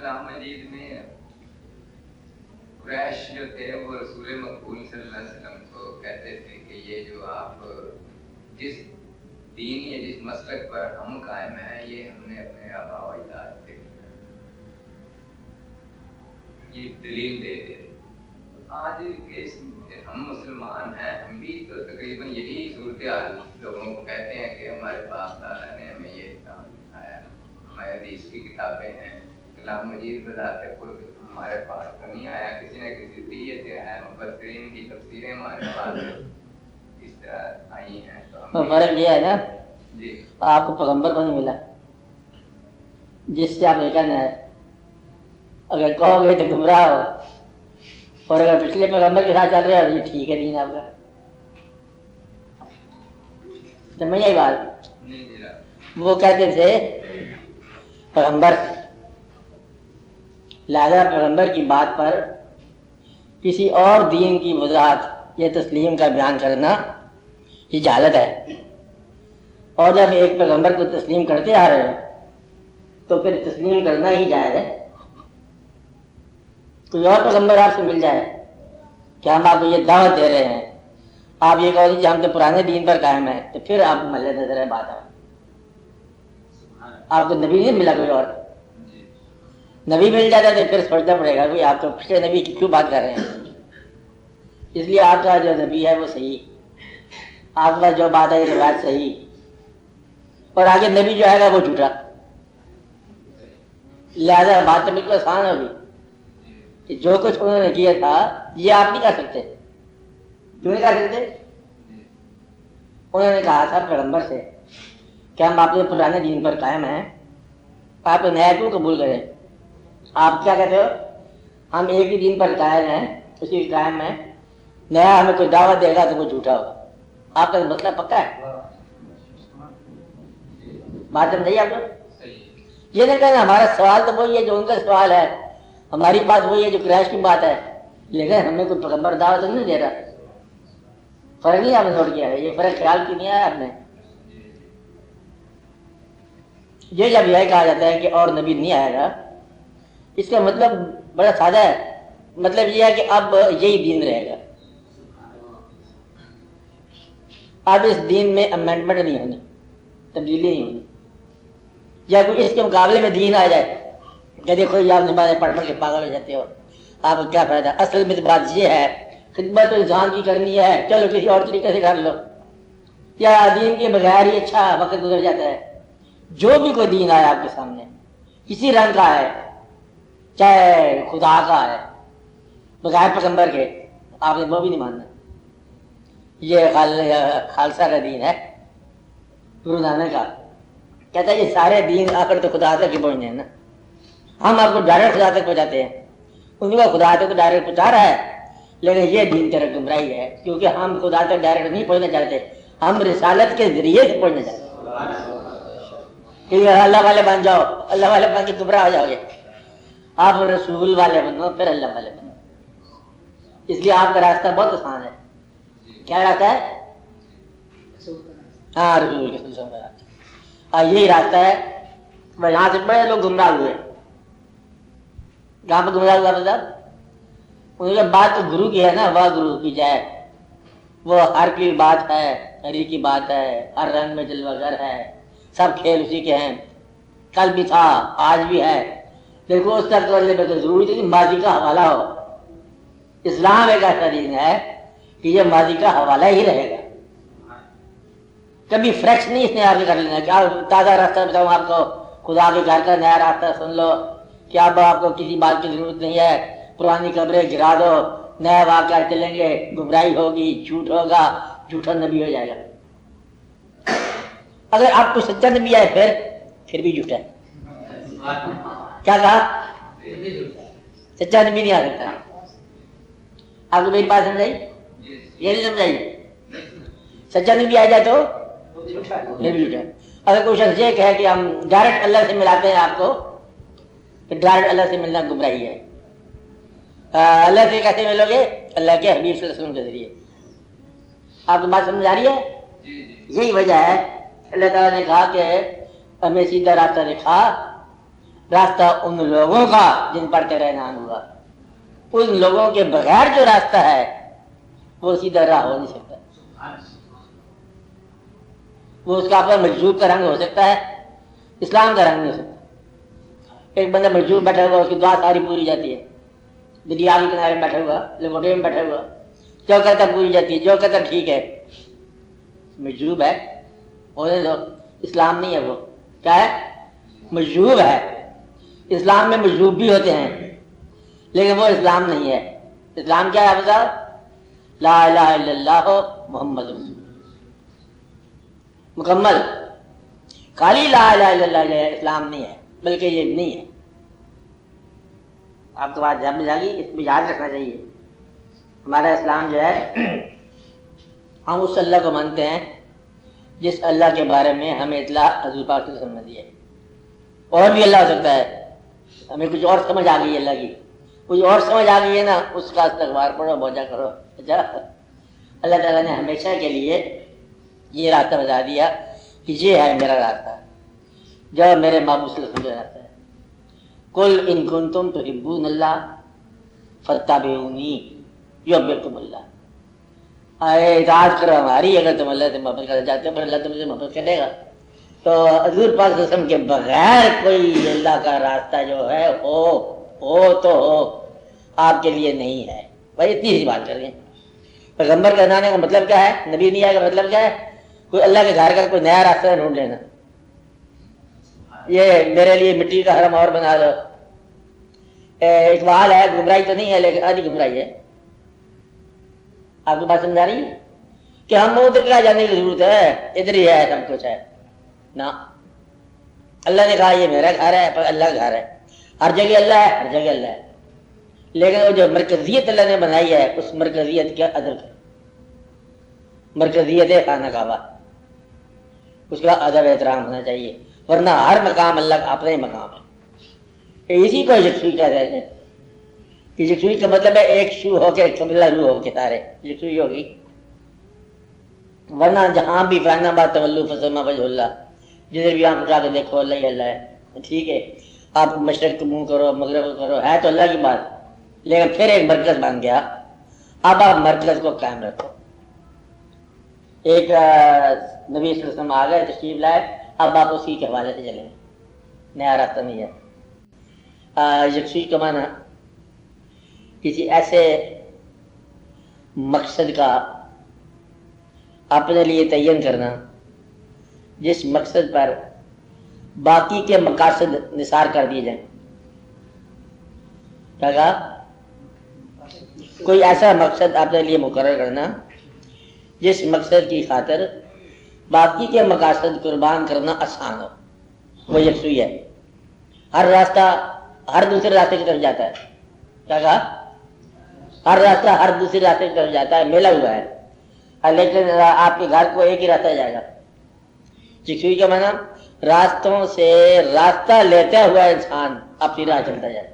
کلام مجید میں قریش جو تھے وہ رسول مقبول صلی اللہ علیہ وسلم کو کہتے تھے کہ یہ جو آپ جس دین یا جس مسلک پر ہم قائم ہیں یہ ہم نے اپنے آبا و اجداد سے یہ دلیل دے دے. آج کے ہم مسلمان ہیں, ہم بھی تو تقریباً یہی صورتحال لوگوں کو کہتے ہیں کہ ہمارے باپ دادا نے ہمیں یہ کام دکھایا, ہمارے حدیث کی کتابیں ہیں, کلام مجید بذات خود ہمارے پاس تو نہیں آیا, کسی نہ کسی طریقے سے آیا, مفسرین کی تفسیریں ہمارے پاس اس طرح آئی ہیں. تو فرق یہ ہے نا, جی آپ کو پیغمبر کو نہیں ملا جس سے آپ نے کہنا ہے. اگر کہو گے تو گمراہ ہو, اور اگر پچھلے پیغمبر کے ساتھ چل رہے ہو یہ ٹھیک ہے دین آپ کا. سمجھ آئی بات؟ وہ کہتے تھے پیغمبر, لہذا پیغمبر کی بات پر کسی اور دین کی وضاحت یا تسلیم کا بیان کرنا یہ جہالت ہے. اور جب ایک پیغمبر کو تسلیم کرتے آ رہے ہیں تو پھر تسلیم کرنا ہی جائز ہے. کوئی اور پیغمبر آپ سے مل جائے کہ ہم آپ کو یہ دعوت دے رہے ہیں, آپ یہ کہو کہ ہم تو پرانے دین پر قائم ہیں, تو پھر آپ مل نظر ہے بات ہے. آپ کو نبی نہیں ملا کوئی اور, نبی مل جاتا تو پھر سوچنا پڑے گا کہ آپ تو پچھلے نبی کی کیوں بات کر رہے ہیں. اس لیے آپ کا جو نبی ہے وہ صحیح, آپ کا جو بات ہے یہ روایت صحیح, اور آگے نبی جو آئے گا وہ جھوٹا. لہذا بات تو بالکل آسان ہوگی کہ جو کچھ انہوں نے کیا تھا یہ آپ نہیں کر سکتے. کیوں نہیں کر سکتے؟ انہوں نے کہا تھا پیغمبر سے کہ ہم آپ کے پرانے دین پر قائم ہیں, آپ نیا کیوں قبول کریں. آپ کیا کہتے ہو, ہم ایک ہی دین پر قائم ہیں, اسی قائم ہیں, نیا ہمیں کوئی دعوت دے گا تو وہ جھوٹا ہوگا. آپ کا مسئلہ پکا ہے, بات سمجھائیے آپ کو. یہ نہیں کہنا ہمارا سوال تو وہی ہے جو ان کا سوال ہے, ہماری بات وہی ہے جو قریش کی بات ہے, لیکن ہمیں کوئی پیغمبر دعوت نہیں دے رہا. فرق نہیں آپ نے نوٹ کیا ہے, یہ فرق خیال کی نہیں آیا آپ نے. یہ جب یہ کہا جاتا ہے کہ اور نبی نہیں آئے گا, اس کا مطلب بڑا سادہ ہے. مطلب یہ ہے کہ اب یہی دین رہے گا, اب اس دین میں امینڈمنٹ نہیں ہونی, تبدیلی نہیں ہونی. یا کوئی اس کے مقابلے میں دین آ جائے کہ دیکھو یہ آپ نمازیں پڑھ پڑھ کے پاگل ہو جاتے ہو, آپ کو کیا فائدہ. اصل میں تو بات یہ ہے خدمت تو انسان کی کرنی ہے, چلو کسی اور طریقے سے کر لو. یا دین کے بغیر ہی اچھا وقت گزر جاتا ہے. جو بھی کوئی دین آیا آپ کے سامنے, کسی رنگ کا ہے, چاہے خدا کا ہے, بغیر پیغمبر کے, آپ نے وہ بھی نہیں ماننا. یہ خالصہ کا دین ہے گرو نانک کا. کہتا ہے یہ سارے دین آ کر تو خدا تک ہی پہنچنے ہیں نا, ہم آپ کو ڈائریکٹ خدا تک پہنچاتے ہیں, ان کو خدا تک ڈائریکٹ پہنچا رہا ہے. لیکن یہ دین تیرا گمراہی ہے, کیونکہ ہم خدا تک ڈائریکٹ نہیں پہنچنا چاہتے, ہم رسالت کے ذریعے سے پہنچنا چاہتے ہیں. کہ اللہ والے بن جاؤ, اللہ والے بن کے گمراہ ہو جاؤ گے. آپ رسول والے بنو پھر اللہ والے بنو. اس لیے آپ کا راستہ بہت آسان ہے. کیا راستہ ہے؟ ہاں رسول کے سلسلے میں راستہ. یہی راستہ ہے. یہاں سے بڑے لوگ گمراہ ہوئے. کہاں پہ گمراہ ہوا مطلب ان کے بات تو گرو کی ہے نا, وہ گرو کی جائے, وہ ہر کی بات ہے, ہری کی بات ہے, ہر رنگ میں جلوہ گر ہے, سب کھیل اسی کے ہیں, کل بھی تھا آج بھی ہے. دیکھو اس تک کرنے میں تو ضروری تھی کہ ماضی کا حوالہ ہو. اسلام ایک ایسا دین ہے کہ یہ ماضی کا حوالہ ہی رہے گا, کبھی فریش نہیں اس نے آگے کر لینا. کیا تازہ راستہ بتاؤں آپ کو, خدا کے گھر کا نیا راستہ سن لو کہ اب آپ کو کسی بات کی ضرورت نہیں ہے, پرانی قبریں گرا دو, نئے واقعہ چلیں گے, گمراہی ہوگی, جھوٹ ہوگا, جھوٹا نبی ہو جائے گا. اگر آپ کو سچا نبی آئے پھر بھی جھوٹا ہے. کیا کہا؟ سچا نبی نہیں آ سکتا. آپ کو میری بات سمجھائی؟ یہ نہیں سمجھائی. سچا نبی آ جائے تو پھر بھی جھوٹا. اگر کوئی شخص یہ کہے کہ ہم ڈائریکٹ اللہ سے ملاتے ہیں آپ کو, پھر ڈائریکٹ اللہ سے ملنا گمراہی ہے. اللہ سے کیسے ملو گے؟ اللہ کے حبیب صلی اللہ علیہ وسلم کے ذریعے. آپ کو بات سمجھ آ رہی ہے؟ یہی وجہ ہے اللہ تعالیٰ نے کہا کہ ہمیں سیدھا راستہ دکھا, راستہ ان لوگوں کا جن پر تیرا انعام ہوا، ان لوگوں کے بغیر جو راستہ ہے وہ سیدھا راہ ہو نہیں سکتا، وہ اس کا اپنا مجذوب کا رنگ ہو سکتا ہے، اسلام کا رنگ نہیں ہو سکتا۔ ایک بندہ مجذوب بیٹھا ہوا، اس کی دعا ساری پوری جاتی ہے، دریا کے کنارے میں بیٹھا ہوا، لنگوٹے میں بیٹھا ہوا، جو کہتا پوری جاتی ہے، جو کہتا ٹھیک ہے، مجذوب ہے، ہونے دو، اسلام نہیں ہے وہ، کیا ہے؟ مجذوب ہے۔ اسلام میں مجذوب بھی ہوتے ہیں لیکن وہ اسلام نہیں ہے۔ اسلام کیا ہے بتا؟ لا الہ الا اللہ محمد رسول اللہ، مکمل۔ خالی لا الہ الا اللہ جو ہے اسلام نہیں ہے، بلکہ یہ نہیں ہے۔ آپ کو بات جب جاگی اس میں یاد رکھنا چاہیے، ہمارا اسلام جو ہے ہم اس اللہ کو مانتے ہیں جس اللہ کے بارے میں ہمیں اطلاع حضور پاک صلی اللہ علیہ وسلم نے دی ہے۔ اور بھی اللہ ہو سکتا ہے، ہمیں کچھ اور سمجھ آ گئی ہے اللہ کی، کچھ اور سمجھ آ گئی ہے نا، اس کا استغفار پڑھو، بوجھا کرو۔ اچھا، اللہ تعالیٰ نے ہمیشہ کے لیے یہ راستہ بتا دیا کہ یہ ہے میرا راستہ، جو میرے محبوب صلی اللہ علیہ وسلم کا راستہ ہے۔ قل ان کنتم تحبون اللہ فاتبعونی یحببکم اللہ، اطاعت کرو ہماری اگر تم اللہ سے محبت کرنا چاہتے ہو، پھر اللہ تم سے محبت کرے گا۔ تو حضور پاک صلی اللہ علیہ وسلم کے بغیر کوئی اللہ کا راستہ جو ہے ہو تو ہو، آپ کے لیے نہیں ہے۔ بھائی اتنی سی بات کر رہے ہیں۔ پیغمبر کا آنے کا مطلب کیا ہے؟ نبی نہیں آئے کا مطلب کیا ہے؟ کوئی اللہ کے گھر کا کوئی نیا راستہ ڈھونڈ لینا، یہ میرے لیے مٹی کا حرم اور بنا دو۔ اقبال ہے، گمراہی تو نہیں ہے لیکن آدھی گمراہی ہے۔ آپ کو بات سمجھا رہی ہے کہ ہم ادھر کہاں جانے کی ضرورت ہے، ادھر ہی ہے سب کچھ ہے نا۔ اللہ نے کہا یہ میرا گھر ہے، پر اللہ کا گھر ہے، ہر جگہ اللہ ہے، ہر جگہ اللہ ہے، لیکن وہ جو مرکزیت اللہ نے بنائی ہے اس مرکزیت کا ادب کرو۔ مرکزیت ہے خانہ کعبہ، اس کا ادب احترام ہونا چاہیے، ورنہ ہر مقام اللہ کا اپنا ہی مقام ہے۔ اسی کو یکسوئی کہتے ہیں کہ یکسوئی کا مطلب ہے ایک شو ہو کے کملا رو ہو کے سارے یکسوئی ہوگی، ورنہ جہاں بھی فلانا بات تولو فثم وجہ اللہ، جدھر بھی آپ اٹھا کے دیکھو اللہ ہی اللہ ہے، ٹھیک ہے۔ آپ مشرق کو منہ کرو، مغرب کو کرو، ہے تو اللہ کی بات، لیکن پھر ایک مرکز بن گیا، اب آپ مرکز کو قائم رکھو۔ ایک نبی صلی اللہ علیہ وسلم آ گئے، تشریف لائے، اب آپ اسی کے حوالے سے چلیں، نیا راستہ نہیں ہے۔ یکسوئی کا معنی کسی ایسے مقصد کا اپنے لیے تعین کرنا جس مقصد پر باقی کے مقاصد نثار کر دیے جائیں۔ کیا کہا؟ کوئی ایسا مقصد اپنے لیے مقرر کرنا جس مقصد کی خاطر باقی کے مقاصد قربان کرنا آسان ہو، وہ یکسوئی ہے۔ ہر راستہ ہر دوسرے راستے کی طرف جاتا ہے۔ کیا کہا؟ ہر راستہ ہر دوسرے راستے کی طرف جاتا ہے، ملا ہوا ہے، لیکن آپ کے گھر کو ایک ہی راستہ جائے گا۔ یکسوئی کا معنی راستوں سے راستہ لیتا ہوا انسان اپنی راہ چلتا جائے،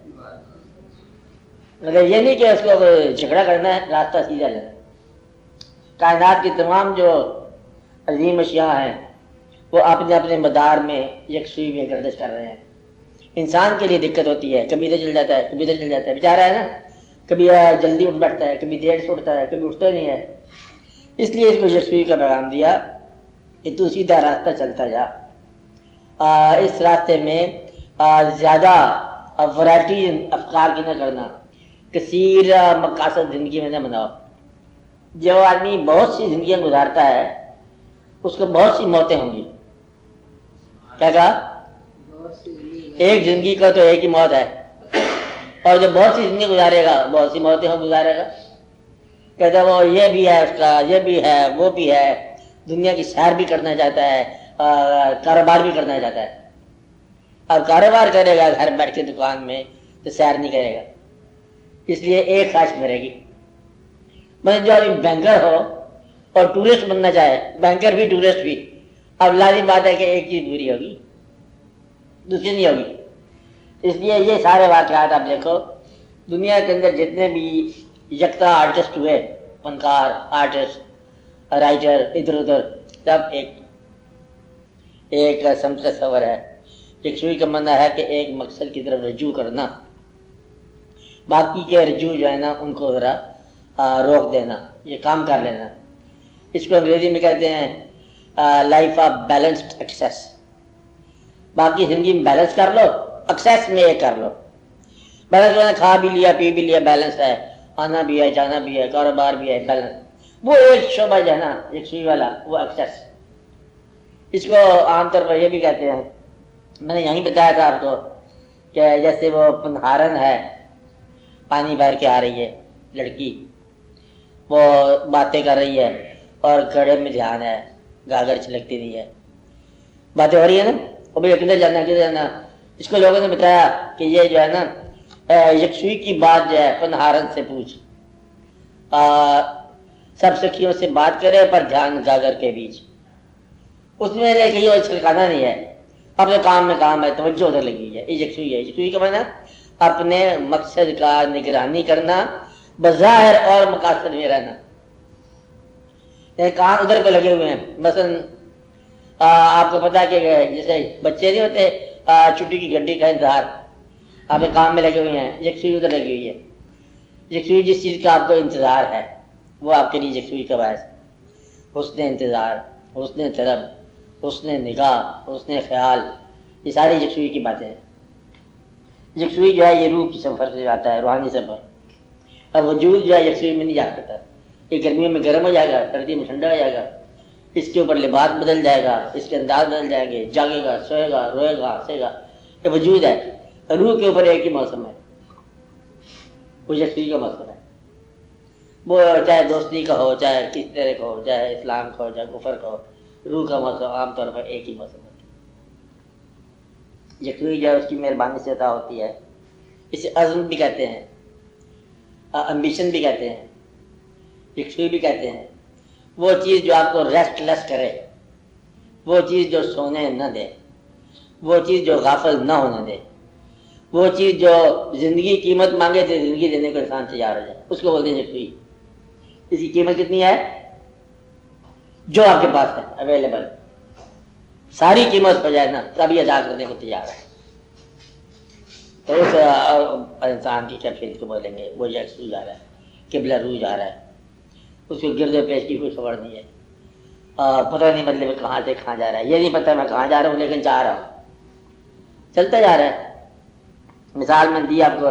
مگر یہ نہیں کہ اس کو جھگڑا کرنا ہے، راستہ سیدھا لینا۔ کائنات کی تمام جو عظیم اشیاء ہیں وہ اپنے اپنے مدار میں یکسوئی میں گردش کر رہے ہیں۔ انسان کے لیے دقت ہوتی ہے، کبھی ادھر چل جاتا ہے، کبھی ادھر چل جاتا ہے، بیچارہ ہے نا، کبھی جلدی اٹھ بیٹھتا ہے، کبھی دیر سے اٹھتا ہے، کبھی اٹھتا نہیں ہے۔ اس لیے اس کو یکسوئی کا پیغام دیا کہ تو سیدھا راستہ چلتا جا، اس راستے میں زیادہ ورائٹی افکار کی نہ کرنا، کثیر مقاصد زندگی میں نہ بناؤ۔ جو آدمی بہت سی زندگیاں گزارتا ہے اس کو بہت سی موتیں ہوں گی۔ کیا کہا؟ ایک زندگی کا تو ایک ہی موت ہے، اور جو بہت سی زندگی گزارے گا بہت سی موتیں گزارے گا۔ کہتا ہے وہ یہ بھی ہے، اس کا یہ بھی ہے، وہ بھی ہے، دنیا کی سیر بھی کرنا چاہتا ہے، کاروبار بھی کرنا چاہتا ہے۔ اب کاروبار کرے گا گھر بیٹھ کے دکان میں تو سیر نہیں کرے گا، اس لیے ایک خواہش مرے گی۔ مطلب جو آدمی بینکر ہو اور ٹورسٹ بننا چاہے، بینکر بھی ٹورسٹ بھی، اب لازم بات ہے کہ ایک چیز پوری ہوگی، دوسری نہیں ہوگی۔ اس لیے یہ سارے واقعات آپ دیکھو، دنیا کے اندر جتنے بھی یکتا آرٹسٹ ہوئے، فنکار، آرٹسٹ، رائٹر، ادھر ادھر، سب ایک سمت تصور ہے یکسوئی کا معنی ہے کہ ایک مقصد کی طرف رجوع کرنا، باقی کے رجوع جو ہے نا ان کو ذرا روک دینا، یہ کام کر لینا. اس کو انگریزی میں کہتے ہیں لائف آف بیلنسڈ ایکسیس. باقی زندگی میں بیلنس کر لو، ایکسیس میں یہ کر لو. بیلنس میں کھا بھی لیا پی بھی لیا، بیلنس ہے، آنا بھی ہے جانا بھی ہے، کاروبار بھی ہے، بیلنس. وہ ایک شعبہ جو ہے نا یکسوئی والا، وہ ایکسیس. اس کو عام طور پر یہ بھی کہتے ہیں، میں نے یہیں بتایا تھا آپ کو کہ جیسے وہ پنہارن ہے، پانی بھر کے آ رہی ہے لڑکی، وہ باتیں کر رہی ہے اور گھڑے میں دھیان ہے، گاگر چھلکتی نہیں ہے، باتیں ہو رہی ہے نا، وہ بھائی کدھر جانا کدھر جانا. اس کو لوگوں نے بتایا کہ یہ جو ہے نا یکسوئی کی بات جو ہے پنہارن سے پوچھ، سب سکھیوں سے بات کرے پر دھیان گاگر کے بیچ. اس میں کہیں اور چھلکانا نہیں ہے، اپنے کام میں کام ہے، توجہ ادھر لگی ہے. یہ یکسوئی ہے. یکسوئی کا معنی اپنے مقصد کا نگرانی کرنا، بظاہر اور مقاصد میں رہنا. کان ادھر پہ لگے ہوئے ہیں. مثلا آپ کو پتا کہ جیسے بچے نہیں ہوتے چھٹی کی گھنٹی کا انتظار، آپ کام میں لگے ہوئے ہیں، یکسوئی ادھر لگی ہوئی ہے. یکسوئی جس چیز کا آپ کو انتظار ہے وہ آپ کے لیے یکسوئی کا باعث. حسن انتظار، حسن طلب، حسن نگاہ، حسن خیال، یہ ساری یکسوئی کی باتیں ہیں. یکسوئی جو ہے یہ روح کی سفر سے جاتا ہے، روحانی سفر. اور وجود جو ہے یکسوئی میں نہیں جا سکتا. یہ گرمیوں میں گرم ہو جائے گا، سردی میں ٹھنڈا ہو جائے گا، اس کے اوپر لباس بدل جائے گا، اس کے انداز بدل جائیں گے، جاگے گا، سوئے گا، روئے گا، ہنسے گا. یہ وجود ہے. روح کے اوپر ایک ہی موسم ہے، وہ یکسوئی کا موسم ہے. وہ چاہے دوستی کا ہو، چاہے کس طرح کا ہو، چاہے اسلام کا ہو، چاہے کفر کا ہو، روح کا موسم عام طور پر ایک ہی موسم ہے. یکسوئی جو ہے اس کی مہربانی سے عطا ہوتی ہے. اسے عزم بھی کہتے ہیں، امبیشن بھی کہتے ہیں، یکسوئی بھی کہتے ہیں. وہ چیز جو آپ کو ریسٹ لیس کرے، وہ چیز جو سونے نہ دے، وہ چیز جو غافل نہ ہونے دے، وہ چیز جو زندگی قیمت مانگے تو زندگی دینے کو انسان تیار ہو جائے، اس کو بولتے ہیں یکسوئی. اس کی قیمت کتنی ہے؟ جو آپ کے پاس ہے اویلیبل، ساری قیمت ہو جائے نا تبھی ادا کرنے کو تیار ہے. تو اس انسان کی کیفیت کو بولیں گے وہ یکسوئی جا رہا ہے، قبلہ روح جا رہا ہے. اس کو گرد و پیش کی کوئی خبر نہیں ہے، پتہ نہیں مطلب کہاں سے کہاں جا رہا ہے. یہ نہیں پتہ میں کہاں جا رہا ہوں لیکن جا رہا ہوں، چلتا جا رہا ہے. مثال میں دی آپ کو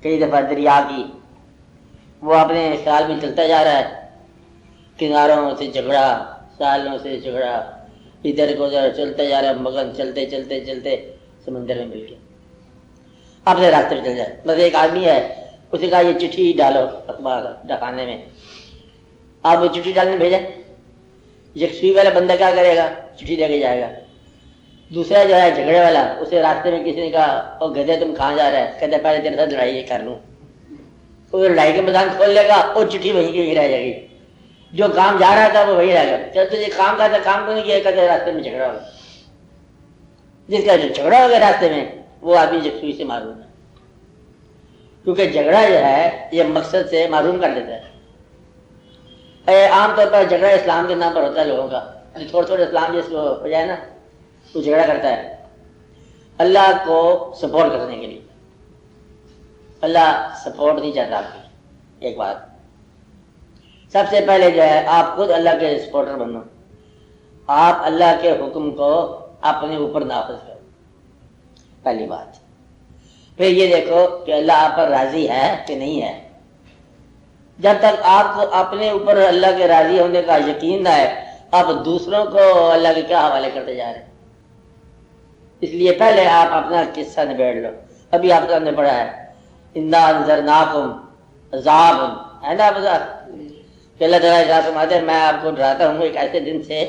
کئی دفعہ دریا کی، وہ اپنے خیال میں چلتا جا رہا ہے، کناروں سے جھگڑا، سالوں سے جھگڑا، ادھر کو ادھر چلتا جا رہا ہے، مگن چلتے چلتے چلتے سمندر میں مل گیا. اپنے راستے پہ چل جائے. بس ایک آدمی ہے، اسے کہا یہ چٹھی ڈالو اخبار ڈکانے میں، آپ وہ چٹھی ڈالنے بھیجیں. یکسوئی والا بندہ کیا کرے گا؟ چٹھی دے کے جائے گا. دوسرا جو ہے جھگڑے والا، اسے راستے میں کسی نے کہا او گدھے تم کہاں جا رہا ہے؟ کہتے پہلے تیرے ساتھ لڑائی کر لوں. وہ لڑائی کے میدان کھول لے گا اور چٹھی وہیں کی وہیں رہ جائے گی. جو کام جا رہا تھا وہ وہی رہ گا. چل تجھے کام کا تھا، کام کو نہیں کیا، کہتے راستے میں جھگڑا ہوگا. جس کا جو جھگڑا ہوگا راستے میں وہ آدمی یکسوئی سے محروم ہے، کیونکہ جھگڑا جو ہے یہ مقصد سے محروم کر دیتا ہے. عام طور پر جھگڑا اسلام کے نام پر ہوتا ہے لوگوں کا. تھوڑا تھوڑا اسلام جس کو ہو جائے نا تو جھگڑا کرتا ہے اللہ کو سپورٹ کرنے کے لیے. اللہ سپورٹ نہیں چاہتا آپ کی. ایک بات سب سے پہلے جو ہے آپ خود اللہ کے سپورٹر بنو، آپ اللہ کے حکم کو اپنے اوپر نافذ کرو، پہلی بات. پھر یہ دیکھو کہ اللہ آپ پر راضی ہے کہ نہیں ہے. جب تک آپ کو اپنے اوپر اللہ کے راضی ہونے کا یقین نہ ہے، آپ دوسروں کو اللہ کے کیا حوالے کرتے جا رہے ہیں. اس لیے پہلے آپ اپنا قصہ نبیڑ لو. ابھی آپ سامنے پڑھا ہے انا انذرناکم عذاب، ہے نا بتا کہ اللہ تعالیٰ ارشاد فرماتے ہیں میں آپ کو ڈراتا ہوں ایک ایسے دن سے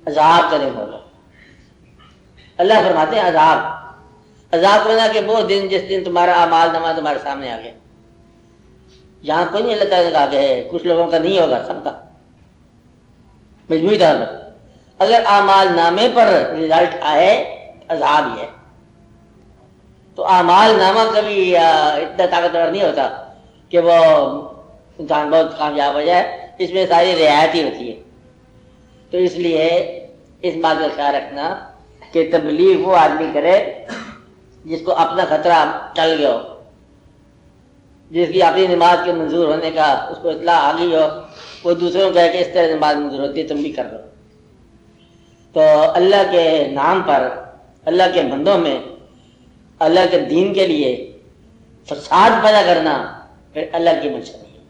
عذاب کا دن ہوگا. اللہ فرماتے ہیں عذاب بنا کہ وہ دن جس دن تمہارا اعمال نامہ تمہارے سامنے آ گیا. یہاں کوئی نہیں اللہ تعالیٰ نے کہا کہ کچھ لوگوں کا نہیں ہوگا، سب کا مجموعی طور پر. اگر اعمال نامے پر رزلٹ آئے عذاب ہی ہے. تو اعمال نامہ کبھی اتنا طاقتور نہیں ہوتا کہ وہ انسان بہت کامیاب ہو جائے. اس میں ساری رعایت ہی ہوتی ہے. تو اس لیے اس بات کا خیال رکھنا کہ تبلیغ وہ آدمی کرے جس کو اپنا خطرہ ٹل گیا ہو، جس کی اپنی نماز کے منظور ہونے کا اس کو اطلاع آ گئی ہو، وہ دوسروں کو کہے کہ اس طرح نماز منظور ہوتی ہے، تم بھی کر لو۔ تو اللہ کے نام پر، اللہ کے بندوں میں اللہ کے دین کے لیے فساد پیدا کرنا پھر اللہ کی منشا نہیں ہے۔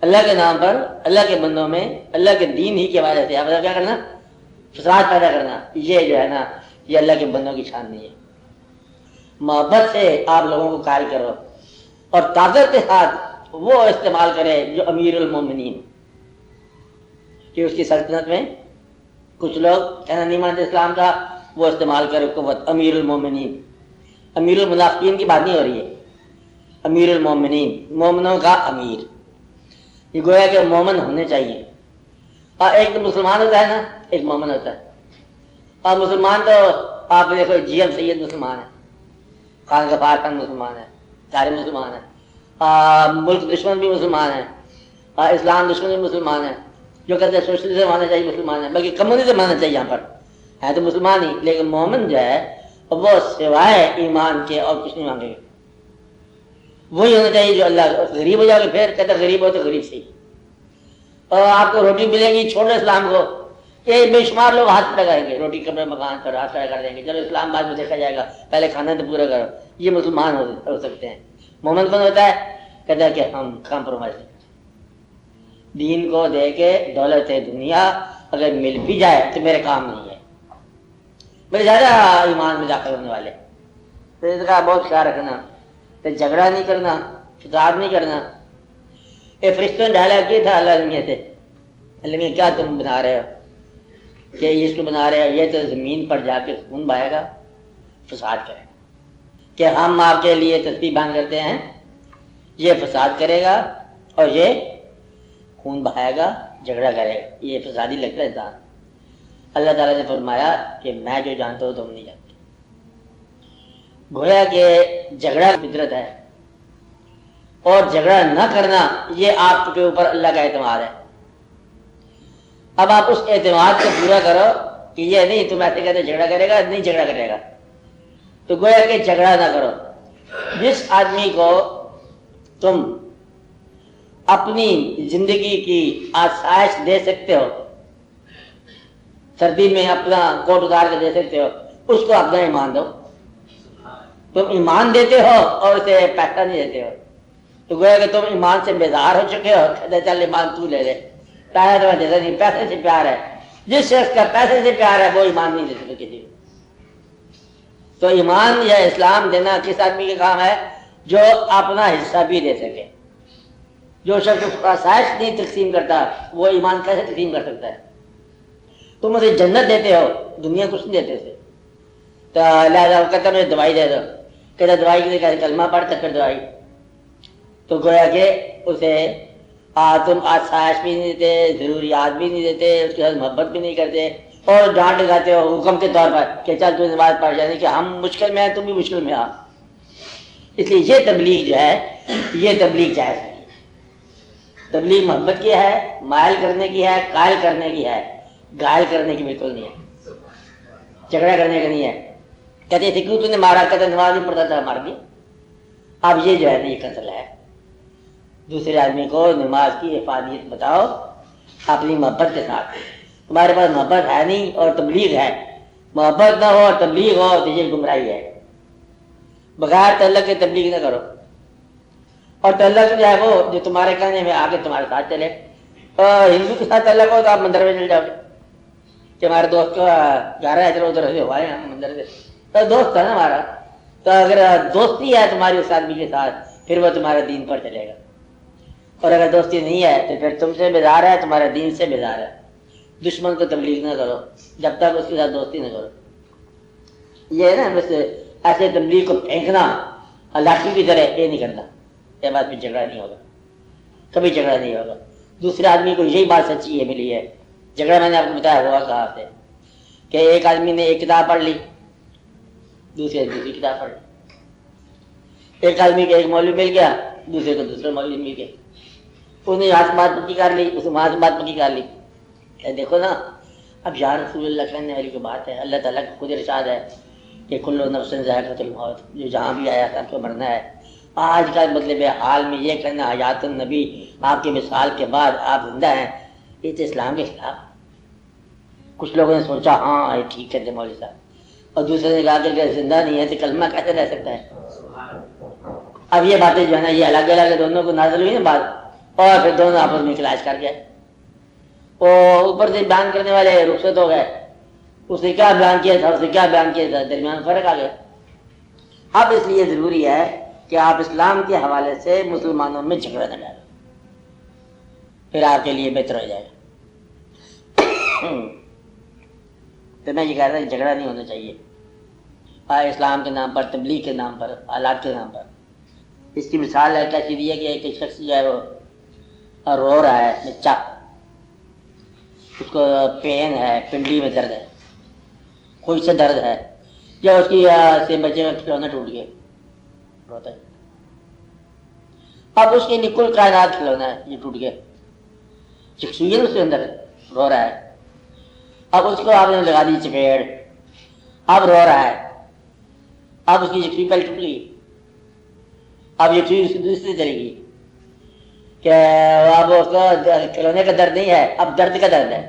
اللہ کے نام پر اللہ کے بندوں میں اللہ کے دین ہی کی وجہ سے آپ کیا کرنا، فساد پیدا کرنا، یہ جو ہے نا یہ اللہ کے بندوں کی شان نہیں ہے۔ محبت سے آپ لوگوں کو قائل کرو اور طاقت کے ساتھ وہ استعمال کرے جو امیر المومنین، کہ اس کی سلطنت میں کچھ لوگ کہنا نہیں مانتے اسلام کا، وہ استعمال کرے قوت، امیر المومنین۔ امیر المنافقین کی بات نہیں ہو رہی ہے، امیر المومنین، مومنوں کا امیر۔ یہ گویا کہ مومن ہونے چاہیے۔ اور ایک تو مسلمان ہوتا ہے نا، ایک مومن ہوتا ہے۔ اور مسلمان تو آپ دیکھو جی ایم سید مسلمان ہے، خان غفار خان مسلمان ہے، سارے مسلمان ہیں، ملک دشمن بھی مسلمان ہے، اسلام دشمن بھی مسلمان ہے، جو کہتے ہیں سوشلزم آنا چاہیے مسلمان ہے، بلکہ کمیونزم آنا چاہیے یہاں پر، ہے تو مسلمان ہی، لیکن مومن جو ہے وہ سوائے ایمان کے اور کچھ نہیں مانگے گا۔ وہی ہونا چاہیے جو اللہ، غریب ہو جاؤ گے پھر کہتے غریب ہو تو غریب سے، اور آپ کو روٹی ملے گی چھوڑو اسلام کو، یہ بے شمار لوگ ہاتھ لگائیں گے، روٹی کمرے مکان پر ہاتھ کر دیں گے، چلو اسلام بعد میں دیکھا جائے گا، پہلے کھانا تو پورا کرو۔ یہ مسلمان ہو سکتے ہیں۔ مومن کون ہوتا ہے؟ کہتا ہے کہ ہم کمپرومائز دین کو دے کے دولت دنیا اگر مل بھی جائے تو میرے کام نہیں ہے، میرے زیادہ ایمان میں داخل ہونے والے، تو اس کا بہت خیال رکھنا، تو جھگڑا نہیں کرنا، فساد نہیں کرنا۔ یہ فرشتوں نے ڈھالا کیا تھا اللہ میاں سے، اللہ میاں کیا تم بنا رہے ہو، کہ اس کو بنا رہے ہو، یہ تو زمین پر جا کے خون بہائے گا، فساد کرے گا، کہ ہم آپ کے لیے تسبیح بیان کرتے ہیں، یہ فساد کرے گا اور یہ خون بہائے گا، جھگڑا کرے گا، یہ فسادی لگتا ہے انسان۔ اللہ تعالیٰ نے فرمایا کہ میں جو جانتا ہوں تم نہیں جانتے۔ گویا کہ جھگڑا فطرت ہے، اور جھگڑا نہ کرنا یہ آپ کے اوپر اللہ کا اعتماد ہے۔ اب آپ اس اعتماد کو پورا کرو کہ یہ نہیں تم ایسے کہتے جھگڑا کرے گا، نہیں جھگڑا کرے گا، تو گویا کہ جھگڑا نہ کرو۔ جس آدمی کو تم اپنی زندگی کی آسائش دے سکتے ہو، سردی میں اپنا کوٹ اتار کے دے سکتے ہو، اس کو اپنا ایمان دو۔ تم ایمان دیتے ہو اور اسے پیسہ نہیں دیتے ہو، تو گویا کہ تم ایمان سے بیزار ہو چکے ہو، کہتے چل ایمان تو لے لے، پیسہ تو دیتا نہیں، پیسے سے پیار ہے۔ جس شخص کا پیسے سے پیار ہے وہ ایمان نہیں دے سکتے کسی کو۔ تو ایمان یا اسلام دینا کس آدمی کے کام ہے؟ جو اپنا حصہ بھی دے سکے۔ جو شخص آسائش نہیں تقسیم کرتا وہ ایمان کیسے تقسیم کر سکتا ہے؟ تم اسے جنت دیتے ہو، دنیا کچھ نہیں دیتے اسے، تو لہٰذا کہتا مجھے دوائی دے دو، کہتا دوائی کے لیے کہتے کلمہ پڑھ تک کر دوائی، تو گویا کہ اسے تم آسائش بھی نہیں دیتے، ضروریات بھی نہیں دیتے، اس کے ساتھ محبت بھی نہیں کرتے، اور ڈانٹ لگاتے ہو حکم کے طور پر کہ چل تو نماز پڑھ جانے کہ ہم مشکل میں ہیں تم بھی مشکل میں آ۔ اس لیے یہ تبلیغ جو ہے یہ تبلیغ جائز نہیں۔ تبلیغ محبت کی ہے، مائل کرنے کی ہے، قائل کرنے کی ہے، گائل کرنے کی بالکل نہیں ہے، جھگڑا کرنے کا نہیں ہے۔ کہتے تھے کیوں تو نے مارا، کہتے نماز نہیں پڑھتا تھا مار دیا۔ اب یہ جو ہے نا یہ قتل ہے۔ دوسرے آدمی کو نماز کی افادیت بتاؤ اپنی محبت کے ساتھ۔ تمہارے پاس محبت ہے نہیں اور تبلیغ ہے، محبت نہ ہو اور تبلیغ ہو تو یہ گمراہی ہے۔ بغیر تعلق کے تبلیغ نہ کرو، اور تعلق جو ہے وہ جو تمہارے کہنے میں آگے تمہارے ساتھ چلے۔ ہندو کے ساتھ تعلق ہو تو آپ مندر میں چل جاؤ گے کہ ہمارے دوست کو جا رہا ہے چلو ادھر سے ہوا ہے مندر سے، تو دوست ہے نا ہمارا، تو اگر دوستی ہے تمہاری اس آدمی کے ساتھ پھر وہ تمہارے دین پر چلے گا، اور اگر دوستی نہیں ہے تو پھر تم سے بیزار ہے، تمہارے دین سے بیزار ہے۔ دشمن کو تبلیغ نہ کرو جب تک اس کے ساتھ دوستی نہ کرو۔ یہ ہے نا بس ایسے تبلیغ کو پھینکنا لاٹھی کی طرح، یہ نہیں کرنا، یہ بات پہ جھگڑا نہیں ہوگا، کبھی جھگڑا نہیں ہوگا۔ دوسرے آدمی کو یہی بات سچی ہے ملی ہے، جھگڑا میں نے آپ کو بتایا ہوا کہاں سے، کہ ایک آدمی نے ایک کتاب پڑھ لی، دوسرے دوسری کتاب پڑھ لی، ایک آدمی کو ایک مولوی مل گیا، دوسرے کو دوسرا مولوی مل گیا، انہیں یہاں سے بات پکی کر لی، اس وہاں سے بات پکی کر لی۔ دیکھو نا اب یا رسول اللہ کہنے والی کوئی بات ہے؟ اللہ تعالیٰ کا خود ارشاد ہے کہ کل نفس ذائقۃ الموت، جو جہاں بھی آیا سب کو مرنا ہے۔ آج کا مطلب ہے حال میں یہ کہنا حیات النبی، آپ کی مثال کے بعد آپ زندہ ہیں، یہ تو اسلام کے خلاف۔ کچھ لوگوں نے سوچا ہاں یہ ٹھیک ہے مولوی صاحب، اور دوسرے نے کہا کہ زندہ نہیں ہے تو کلمہ کیسے رہ سکتا ہے؟ اب یہ باتیں جو ہے نا یہ الگ الگ دونوں کو نازل ہوئی نا بات، اور پھر دونوں آپس میں کلاش کر گئے۔ وہ اوپر سے بیان کرنے والے رخصت ہو گئے، اس نے کیا بیان کیا تھا، اس نے کیا بیان کیا تھا، درمیان فرق آ گیا۔ اب اس لیے ضروری ہے کہ آپ اسلام کے حوالے سے مسلمانوں میں جھگڑا نہ ڈالیں، پھر آپ کے لیے بہتر ہو جائے گا۔ تو میں یہ کہہ رہا ہوں جھگڑا نہیں ہونا چاہیے اسلام کے نام پر، تبلیغ کے نام پر، حالات کے نام پر۔ اس کی مثال ہے کیسی دی ہے کہ ایک شخص جو ہے وہ رو رہا ہے، بچہ، اس کو پین ہے، پنڈلی میں درد ہے، کوئی سے درد ہے، یا اس کی سے بچے کا کھلونا ٹوٹ گیا، روتا ہے۔ اب اس کی نکل کائنات کھلونا ہے، یہ ٹوٹ گیا، چکسوئی ہے اس کے اندر، رو رہا ہے۔ اب اس کو آپ نے لگا دی چپیڑ، اب رو رہا ہے، اب اس کی یکسوئی پہلے ٹوٹ گئی، اب یکسوئی اس کی دوسری چلے گی کہ اب اس کو کھلونے کا درد نہیں ہے، اب درد کا درد ہے،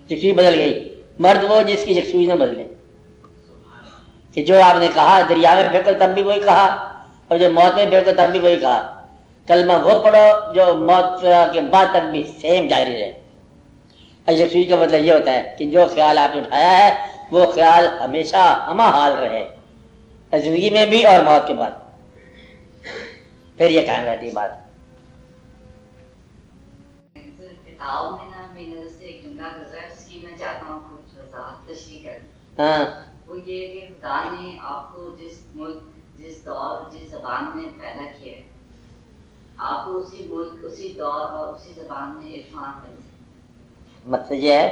یکسوئی بدل گئی۔ مرد وہ جس کی یکسوئی نہ بدلے، کہ جو آپ نے کہا دریا میں پھینکو تب بھی وہی کہا، اور جو موت میں پھینکو تب بھی وہی کہا۔ کلمہ وہ پڑھو جو موت کے بعد تک بھی سیم جاری رہے۔ یکسوئی کا مطلب یہ ہوتا ہے کہ جو خیال آپ نے اٹھایا ہے وہ خیال ہمیشہ ہمہ حال رہے، زندگی میں بھی اور موت کے بعد، پھر یہ قائم رہتی ہے بات۔ کتاب میں نا میری نظر سے ایک جملہ گزرا ہے جس کی میں چاہتا ہوں کچھ وضاحت تشریح کروں۔ ہاں، وہ یہ کہ خدا نے آپ کو جس ملک، جس دور، جس زبان میں پیدا کیا ہے، آپ کو اسی ملک، اسی دور اور اسی زبان میں عرفان کرنا۔ مطلب یہ ہے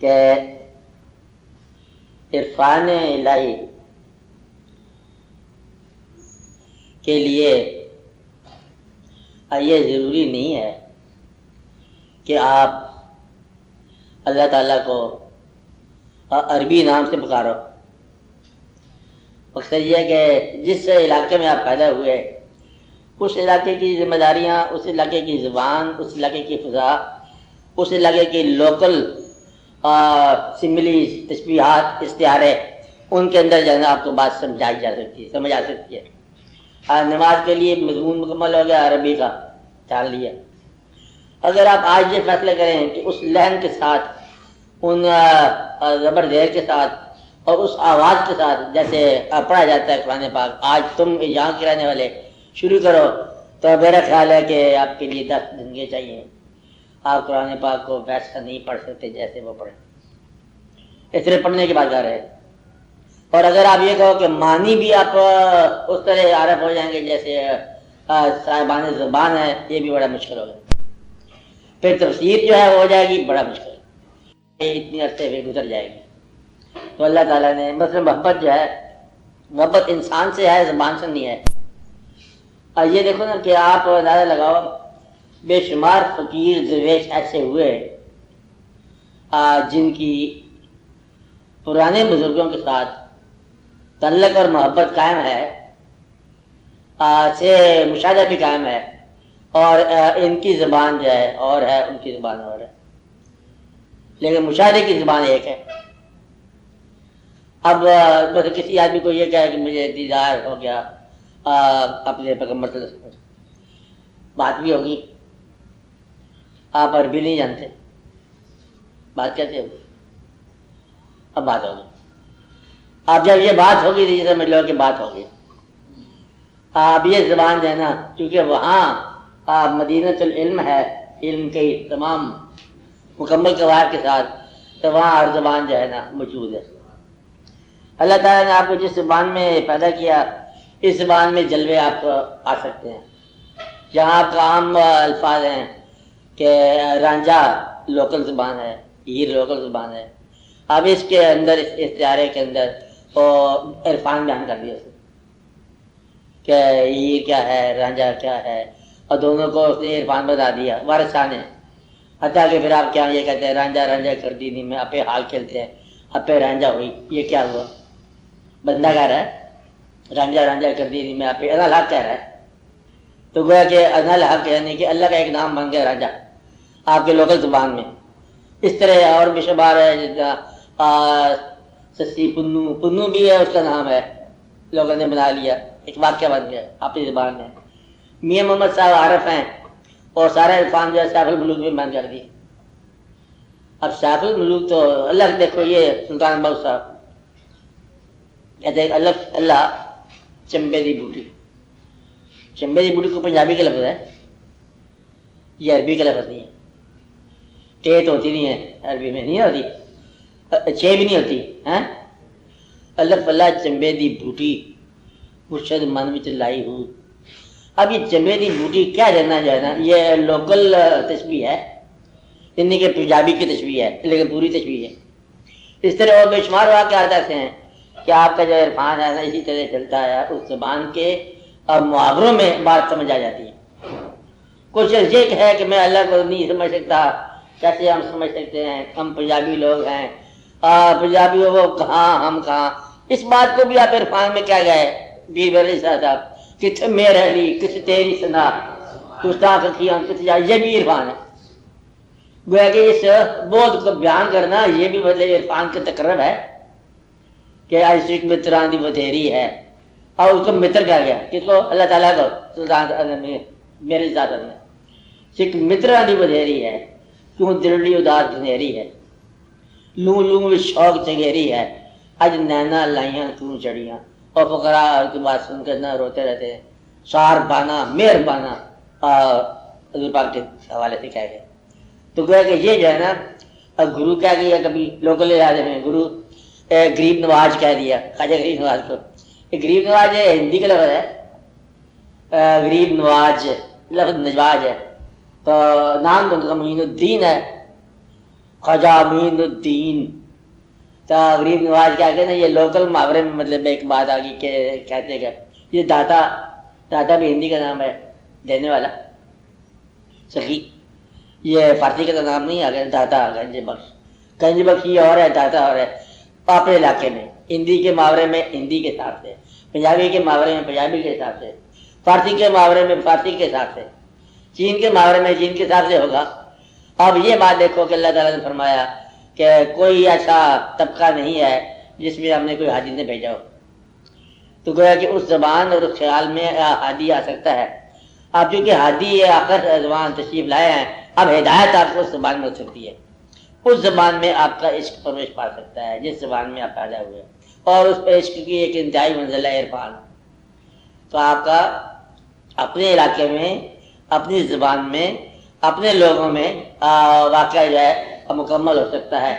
کہ عرفان الہی کے لیے یہ ضروری نہیں ہے کہ آپ اللہ تعالیٰ کو عربی نام سے پکارو۔ مقصد یہ ہے کہ جس علاقے میں آپ پیدا ہوئے اس علاقے کی ذمہ داریاں، اس علاقے کی زبان، اس علاقے کی فضا، اس علاقے کی لوکل سمبلیز، تشبیہات، استعارے، ان کے اندر جو ہے نا آپ کو بات سمجھائی جا سکتی ہے، سمجھ آ سکتی ہے۔ نماز کے لیے مضمون مکمل ہو گیا، عربی کا جان لیا۔ اگر آپ آج یہ فیصلہ کریں کہ اس لہن کے ساتھ، ان زبر زیر کے ساتھ اور اس آواز کے ساتھ جیسے پڑھا جاتا ہے قرآن پاک، آج تم یہاں کے رہنے والے شروع کرو، تو میرا خیال ہے کہ آپ کے لیے 10 دن کے چاہیے۔ آپ قرآن پاک کو ویسا نہیں پڑھ سکتے جیسے وہ پڑھیں، اس طرح پڑھنے کی بات کر رہے ہیں۔ اور اگر آپ یہ کہو کہ معنی بھی آپ اس طرح عارف ہو جائیں گے جیسے صاحبان زبان ہے، یہ بھی بڑا مشکل ہوگا۔ پھر تفسیر جو ہے وہ ہو جائے گی بڑا مشکل، اتنی عرصے پہ گزر جائے گی۔ تو اللہ تعالیٰ نے مثلا محبت جو ہے، محبت انسان سے ہے، زبان سے نہیں ہے۔ اور یہ دیکھو نا کہ آپ اندازہ لگاؤ، بے شمار فقیر درویش ایسے ہوئے جن کی پرانے بزرگوں کے ساتھ تعلق اور محبت قائم ہے، سے مشاہدہ بھی قائم ہے، اور ان کی زبان جو ہے اور ہے، ان کی زبان اور ہے، لیکن مشاہدے کی زبان ایک ہے۔ اب کسی آدمی کو یہ کہے کہ مجھے دیدار ہو گیا اپنے پیغمبر صلی اللہ علیہ وسلم، بات بھی ہوگی، آپ عربی نہیں جانتے، بات کیسے ہوگی؟ اب بات ہوگی۔ اب جب یہ بات ہوگی تو یہ سمجھ لو کہ بات ہوگی۔ اب یہ زبان جو ہے نا، کیونکہ وہاں مدینۃ العلم ہے، علم کے تمام مکمل قواعد کے ساتھ، تو وہاں ہر زبان جو ہے نا موجود ہے۔ اللہ تعالیٰ نے آپ کو جس زبان میں پیدا کیا، اس زبان میں جلوے آپ کو آ سکتے ہیں۔ جہاں آپ کا عام الفاظ ہیں کہ رانجھا لوکل زبان ہے، ہیر لوکل زبان ہے، اب اس کے اندر، اس استعارے کے اندر وہ عرفان بیان کر دیا کہ ہیر کیا ہے، رانجھا کیا ہے، اور دونوں کو اس نے عرفان بتا دیا، وارثان ہے۔ حتیٰ کہ پھر آپ کیا یہ کہتے ہیں رانجھا رانجھا کر دی نہیں میں اپے حال کھیلتے ہیں اپے رانجھا ہوئی، یہ کیا ہوا؟ بندہ کہہ رہا ہے رانجھا رانجھا کر دی نہیں میں اپے، انا الحق کہہ رہا ہے، تو گویا کہ انا الحق یعنی کہ اللہ کا ایک نام بن گیا رانجھا آپ کے لوکل زبان میں۔ اس طرح اور بھی شمار ہے جتنا سسی پنو، پنو بھی ہے اس کا نام ہے، لوگوں نے بنا لیا، ایک واقعہ بن گیا اپنی زبان میں۔ میاں محمد صاحب عارف ہیں اور سارے عرفان جو ہے سیف الملوک میں بند کر دی۔ اب سیف الملوک تو اللہ دیکھو یہ سلطان بہو صاحب کہتے ہیں اللہ چمبے دی بوٹی، چمبے دی بوٹی کو پنجابی کا لفظ ہے، یہ عربی کا لفظ نہیں ہے، ٹیٹ ہوتی نہیں ہے عربی میں، نہیں ہوتی، چھ بھی نہیں ہوتی ہیں۔ اللہ چمبے دی بوٹی مرشد من وچ لائی ہوں۔ اب یہ چمبے دی بوٹی کیا جاننا جو ہے نا یہ لوکل تشبیہ ہے، یعنی کہ پنجابی کی تشبیہ ہے لیکن پوری تشبیہ ہے۔ اس طرح اور بے شمار واقعات ایسے ہیں کہ آپ کا جو عرفان ہے نا اسی طرح چلتا ہے، اس زبان کے محاوروں میں بات سمجھ آ جاتی ہے۔ کچھ یہ ہے کہ میں اللہ کو نہیں سمجھ سکتا، کیسے ہم سمجھ سکتے ہیں، ہم پنجابی لوگ ہیں، پنجابی وہ کہاں ہم کہاں، اس بات کو بھی آپ عرفان میں کیا گئے بیر بری صاحب کتنے میرے علی کس تیری سنا گستاخ کیا کس جا، یہ بھی عرفان ہے۔ گویا کہ اس بودھ کو بیان کرنا یہ بھی مطلب عرفان کے تقرب ہے کہ عاشق متران دی بدھیری ہے، اور اس کو متر کہا گیا کس کو؟ اللہ تعالیٰ کو، سلطان میرے ذات میں سکھ متران دی بدھیری ہے، کیوں دلڑی اداس گھنیری ہے، لوں لوں میں شوق چنگیری ہے، اج نینا لائیاں کیوں چڑیاں، اور فقراء کی بات سن کر نہ روتے رہتے ہیں، شار بانا مہر بانا حضور پاک کے حوالے سے کہہ گئے۔ تو گویا کہ یہ جو ہے نا گرو کہہ گیا، کبھی لوکل لحاظ میں گرو غریب نواز کہہ دیا، خواجہ غریب نواز کو۔ غریب نواز ہندی کا لفظ ہے، غریب نواز لفظ نجواز ہے، تو نام تو ان کا معین الدین ہے، خواجہ معین الدین۔ تو غریب نواز کیا کہتے ہیں یہ لوکل محاورے میں مطلب ایک بات آ گئی کہ کہتے کہ یہ داتا، داتا بھی ہندی کا نام ہے، دینے والا سخی، یہ فارسی کا تو نام نہیں آ گیا، داتا گنج بخش، گنج بخش یہ اور ہے، داتا اور ہے، اپنے علاقے میں ہندی کے محاورے میں ہندی کے حساب سے، پنجابی کے محاورے میں پنجابی کے حساب سے، فارسی کے محاورے میں فارسی کے حساب سے، چین کے محاورے میں چین کے حساب سے ہوگا۔ اب یہ بات دیکھو کہ اللہ تعالیٰ نے فرمایا کہ کوئی ایسا طبقہ نہیں ہے جس میں ہم نے کوئی حاجی نے بھیجا ہو، تو گویا کہ اس زبان اور اس خیال میں حادی آ سکتا ہے۔ اب چونکہ حادی آخر زبان تشریف لائے ہیں، اب ہدایت آپ کو اس زبان میں ہو سکتی ہے، اس زبان میں آپ کا عشق پرورش پا سکتا ہے جس زبان میں آپ پیدا ہوئے، اور اس پہ عشق کی ایک انتہائی منزل ہے عرفان۔ تو آپ کا اپنے علاقے میں، اپنی زبان میں، اپنے لوگوں میں واقعہ جو ہے مکمل ہو سکتا ہے۔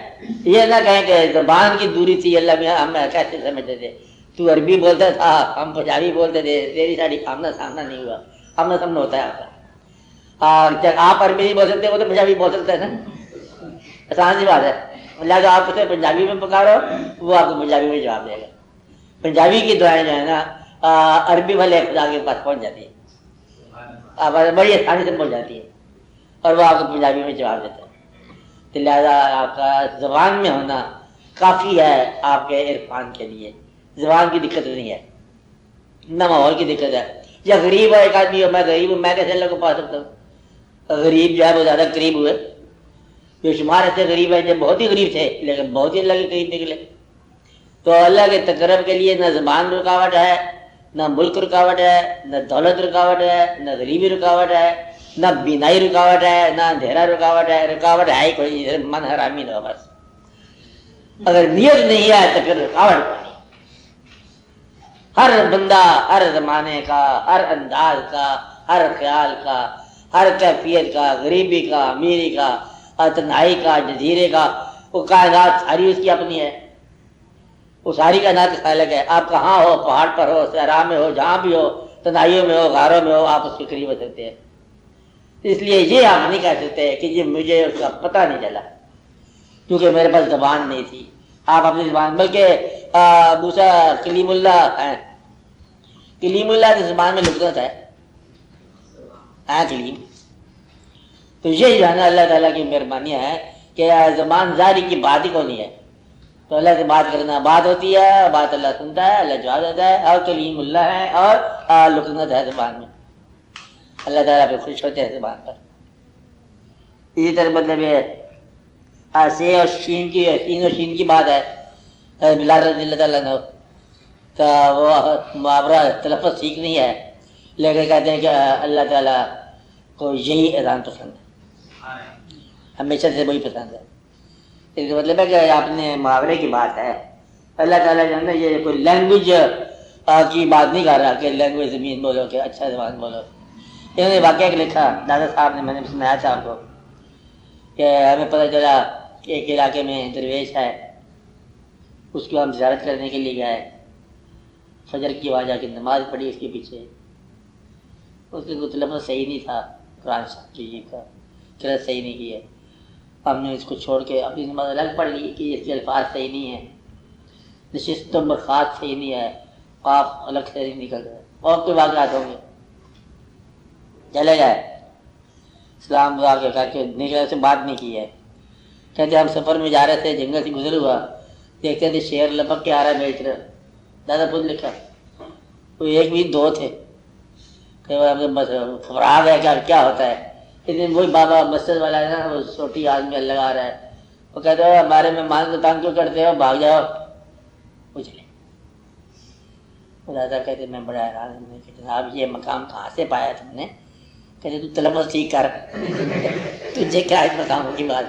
یہ نہ کہیں کہ زبان کی دوری تھی اللہ میں ہم کیسے سمجھتے تھے، تو عربی بولتا تھا ہم پنجابی بولتے تھے، تیری ساڑی آمنا سامنا نہیں ہوا، آمنا سامنا ہوتا ہے آپ کا۔ آپ عربی نہیں بول سکتے وہ تو پنجابی بول سکتا ہے نا، آسان سی بات ہے، لہٰذا آپ اسے پنجابی میں پکارو وہ آپ کو پنجابی میں جواب دے گا۔ پنجابی کی دعائیں جو ہے نا عربی والے خدا کے پاس پہنچ جاتی ہے، بڑی آسانی سے پہنچ جاتی ہے، اور وہ آپ کو پنجابی میں جواب دیتا ہے۔ تو لہٰذا آپ کا زبان میں ہونا کافی ہے آپ کے عرفان کے لیے، زبان کی دقت نہیں ہے، نہ ماحول کی دقت ہے۔ یا غریب ہو ایک آدمی ہو، میں غریب ہوں، میں کیسے اللہ کو پا سکتا ہوں؟ غریب جو ہے وہ زیادہ قریب ہوئے، بے شمار ایسے غریب ہیں جو بہت ہی غریب تھے لیکن بہت ہی اللہ کے قریب نکلے۔ تو اللہ کے تقرب کے لیے نہ زبان رکاوٹ ہے، نہ ملک رکاوٹ ہے، نہ دولت رکاوٹ ہے، نہ غریبی رکاوٹ ہے، نہ بینائی رکاوٹ ہے، نہ اندھیرا رکاوٹ ہے۔ رکاوٹ ہے ہی کوئی، من حرامی نہ ہو بس۔ اگر نیت نہیں ہے تو پھر رکاوٹ نہیں۔ ہر بندہ ہر زمانے کا، ہر انداز کا، ہر خیال کا، ہر کیفیت کا، غریبی کا، امیری کا، تنہائی کا، جزیرے کا، وہ کائنات ساری اس کی اپنی ہے، وہ ساری کائنات کا خالق ہے۔ آپ کہاں ہو، پہاڑ پر ہو، صحرا میں ہو، جہاں بھی ہو، تنہائیوں میں ہو، غاروں میں ہو، آپ اس کے قریب ہو سکتے ہیں۔ اس لیے یہ آپ نہیں کہہ سکتے کہ یہ مجھے اس کا پتہ نہیں چلا کیونکہ میرے پاس زبان نہیں تھی۔ آپ اپنی زبان، بلکہ موسیٰ کلیم اللہ ہیں، کلیم اللہ کی زبان میں لغت ہے کلیم، تو یہ جو ہے نا اللہ تعالیٰ کی مہربانی ہے کہ زبان ظاہری کی بات ہی کو نہیں ہے، تو اللہ سے بات کرنا بات ہوتی ہے، بات اللہ سنتا ہے، اللہ جواب دیتا ہے، اور کلیم اللہ ہے اور لکنت ہے زبان میں، اللہ تعالیٰ پہ خوش ہوتے ہیں زبان پر۔ اسی طرح مطلب یہ سے اور شین کی، سین اور شین کی بات ہے، بلال رضی اللہ تعالیٰ نے تو وہ محاورہ تلفظ ٹھیک نہیں ہے، لیکن کہتے ہیں کہ اللہ تعالیٰ کو یہی اذان پسند ہے، ہمیشہ سے وہی پسند ہے۔ اس کا مطلب ہے کہ آپ نے محاورے کی بات ہے، اللہ تعالیٰ جو ہے نا یہ کوئی لینگویج کی بات نہیں کر رہا کہ لینگویج زمین بولو کہ اچھا زبان بولو۔ انہوں نے واقعہ لکھا دادا صاحب نے، میں نے سنایا تھا آپ کو کہ ہمیں پتہ چلا کہ ایک علاقے میں درویش ہے، اس کو ہم زیارت کرنے کے لیے گئے، فجر کی واجہ کی نماز پڑھی اس کے پیچھے، اس کے کچھ لفظ صحیح نہیں تھا، قرآن شریف کا قرأت صحیح نہیں کی ہے، ہم نے اس کو چھوڑ کے اپنی نماز الگ پڑھ لی کہ اس کے الفاظ صحیح نہیں ہیں، نشست و برخاست صحیح نہیں ہے، قاف الگ سے نہیں نکل رہا ہے، اور کوئی واقعات ہوں گے۔ چلے گئے، اسلام واقع کر کے نکلے سے بات نہیں کی ہے، کہتے ہم سفر میں جا رہے تھے، جنگل سے گزر ہوا، دیکھتے تھے شیر لپک کے آ رہا ہے میری طرف، دادا خود لکھا وہ ایک بھی دو تھے کہ گھبرا گیا کہ کیا ہوتا ہے، لیکن وہی بابا مسجد والا ہے نا، وہ چھوٹی آدمی لگا رہا ہے، وہ کہتے ہو ہمارے مہمان کو تنگ کیوں کرتے ہو، بھاگ جاؤ، وہ چلے۔ دادا کہتے میں بڑا حیران ہوں کہ جناب یہ مقام کہاں سے پایا تم نے؟ کہتے تو تلفظ ٹھیک کر، تجھے کیا اس مقاموں کی بات،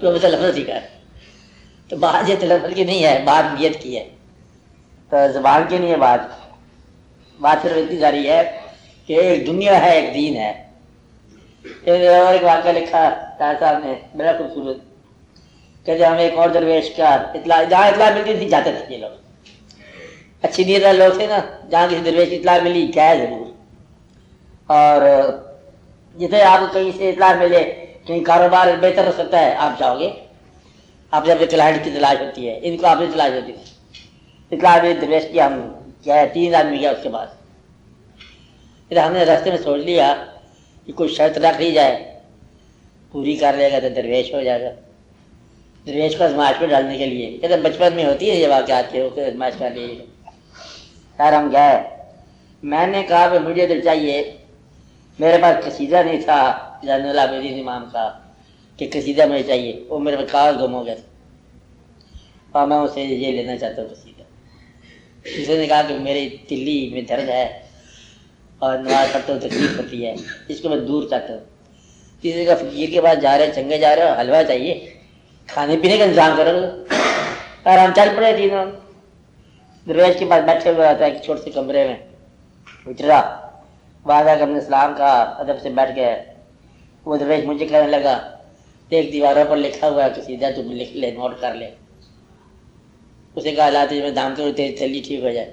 تو تلفظ ٹھیک کر، تو بات یہ تلفظ کی نہیں ہے، بات نیت کی ہے، تو زبان کی نہیں ہے بات صرف اتنی ساری ہے کہ ایک دنیا ہے ایک دین ہے۔ اور ایک واقعہ لکھا طاہر صاحب نے بڑا خوبصورت، کہ ہمیں ایک اور درویش کا اطلاع، جہاں اطلاع ملتی تھی جاتے تھے یہ لوگ، اچھی نیت والے لوگ تھے نا، جہاں کسی درویش کی اطلاع ملی کیا ہے ضرور، اور جسے آپ کو کہیں سے اطلاع ملے کہیں کاروبار بہتر ہو سکتا ہے آپ جاؤ گے، آپ جب کلائنٹ کی تلاش ہوتی ہے، ان کو آپ کی تلاش ہوتی ہے، اطلاع میں درویش کی ہم کیا ہے 3 آدمی گیا اس کے بعد، پھر ہم نے راستے میں سوچ لیا کہ کوئی شرط رکھ لی جائے، پوری کر لے گا تو درویش ہو جائے گا، درویش کو آزمائش میں ڈالنے کے لیے، کہتے بچپن میں ہوتی ہے یہ واقعات کے اسے آزمائش کر لیجیے۔ خیر ہم گئے، میں نے کہا کہ مجھے تو چاہیے، میرے پاس قصیدہ نہیں تھا جان اللہ عبدالعزیز امام کا کہ قصیدہ مجھے چاہیے، وہ میرے پاس کاغذ گم ہو گئے، اور میں اسے یہ لینا چاہتا ہوں قصیدہ۔ کسی نے کہا کہ میری تلی میں درد ہے اور نماز پڑھتا ہوں تکلیف ہوتی ہے، اس کو میں دور چاہتا ہوں۔ کسی کا فقیر کے پاس جا رہے چنگے جا رہے ہو، حلوہ چاہیے، کھانے پینے کا انتظام کرو گے، اور ہم چل پڑے تینوں، درویش کے پاس بیٹھے ہوئے رہتا ہے ایک چھوٹے سے کمرے میں، اترا وعدہ کہ اپنے اسلام کا ادب سے بیٹھ گئے، وہ درویش مجھے کہنے لگا ایک دیواروں پر لکھا ہوا ہے قصیدہ تم لکھ لے، نوٹ کر لے۔ اسے کہا لاتے میں دام کروں تیری تلی ٹھیک ہو جائے۔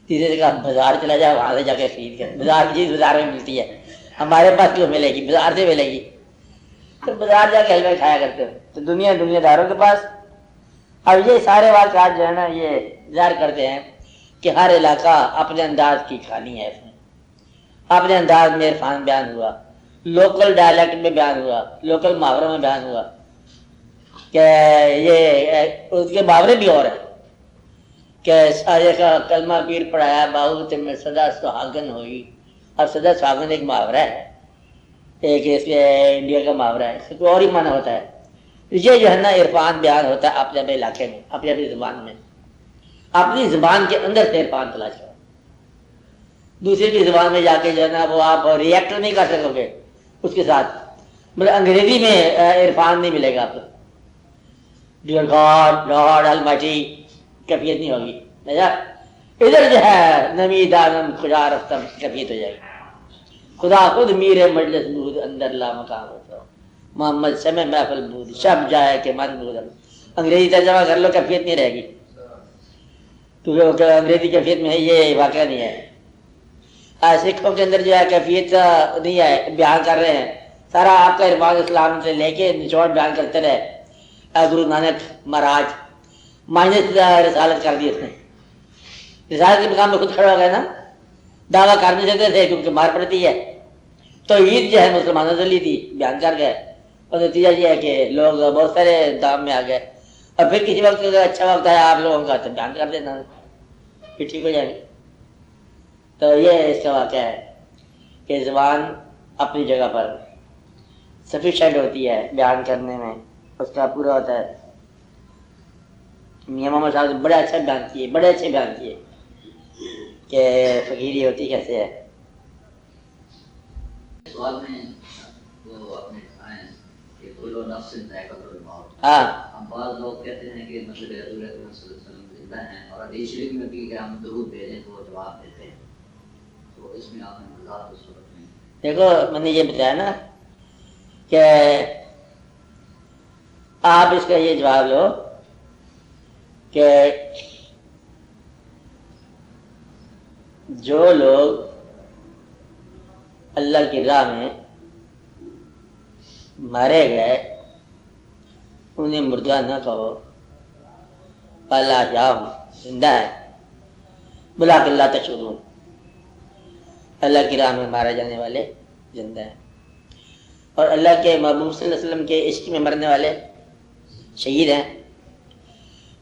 تیسرے سے کہا بازار چلا جا، وہاں سے جا کے خرید کر، بازار کی چیز بازار میں ملتی ہے، ہمارے پاس کیوں ملے گی، بازار سے ملے گی، تو بازار جا کے حلوے کھایا کرتے ہو۔ تو دنیا داروں کے پاس، اب یہ سارے واقعات جو ہے نا یہ ظاہر کرتے ہیں کہ ہر علاقہ اپنے انداز کی کہانی ہے، اس میں اپنے انداز میں عرفان بیان ہوا، لوکل ڈائلیکٹ میں بیان ہوا، لوکل محاوروں میں بیان ہوا، کہ یہ اس کے محاورے بھی اور ہیں کہ سارے کا کلمہ پیر پڑھایا باہو تم میں سدا سہاگن ہوئی۔ اب سدا سہاگن ایک محاورہ ہے، ایک اس کے انڈیا کا محاورہ ہے، اس کو اور ہی معنی ہوتا ہے۔ یہ جو ہے نا عرفان بیان ہوتا ہے اپنے اپنے علاقے میں، اپنی اپنی زبان میں، اپنی زبان کے اندر سے عرفان تلاش کرو، دوسرے کی زبان میں جا کے جو ہے نا وہ آپ ریئیکٹ نہیں کر سکو گے اس کے ساتھ، مطلب انگریزی میں عرفان نہیں ملے گا آپ کو، ڈیئر گاڈ لارڈ المائٹی کیفیت نہیں ہوگی، ادھر جو ہے نمی دانم خدا رفتم کیفیت ہو جائے گی، خدا خود میر مجلس بود اندر لا مقام ہوتا محمد سمے محفل بود شب جائے کہ من بودم، انگریزی ترجمہ کر لو کیفیت نہیں رہے گی، کیونکہ انگریزی کیفیت میں ہے یہ واقعہ نہیں ہے۔ سکھوں کے اندر جو ہے کیفیت نہیں ہے، بیان کر رہے ہیں سارا آپ کا عرفان اسلام سے لے کے نچوڑ بیان کرتے رہے۔ گرو نانک مہاراج مائنس رسالت کر دی اس نے، رسالت کے مقام میں خود کھڑا ہو گیا نا، دعویٰ کر نہیں سکتے تھے کیونکہ مار پڑتی ہے، تو عید جو ہے مسلمانوں سے لی تھی بیان کر گئے اور نتیجہ یہ ہے کہ لوگ بہت سارے دام میں آ گئے اور پھر کسی وقت اگر اچھا وقت ہے آپ لوگوں کا تو بیان کر دینا پھر ٹھیک ہو جائیں گے. تو یہ اس کا واقعہ ہے کہ زبان اپنی جگہ پر سفیشینٹ ہوتی ہے بیان کرنے میں، اس کا پورا ہوتا ہے. میاں محمد صاحب نے بڑے اچھے بیان کیے کہ فقیری ہوتی کیسے ہے. سوال میں وہ اپنے آئیں کہ کل نفس ذائقۃ الموت. ہاں اب بعض لوگ کہتے ہیں کہ مطلب حضور اکرم صلی اللہ علیہ وسلم زندہ ہیں اور حدیث شریف میں بھی کہ ہم درود بھیجیں تو وہ جواب دیتے ہیں، تو اس میں آپ نے وضاحت اس وقت میں. دیکھو میں نے یہ بتایا نا کہ آپ اس کا یہ جواب لو کہ جو لوگ اللہ کی راہ میں مارے گئے انہیں مردہ نہ کہو، اللہ جاؤ زندہ ہے، بلا کے اللہ تشعرون. اللہ کی راہ میں مارے جانے والے زندہ ہیں اور اللہ کے محبوب صلی اللہ علیہ وسلم کے عشق میں مرنے والے شہید ہیں.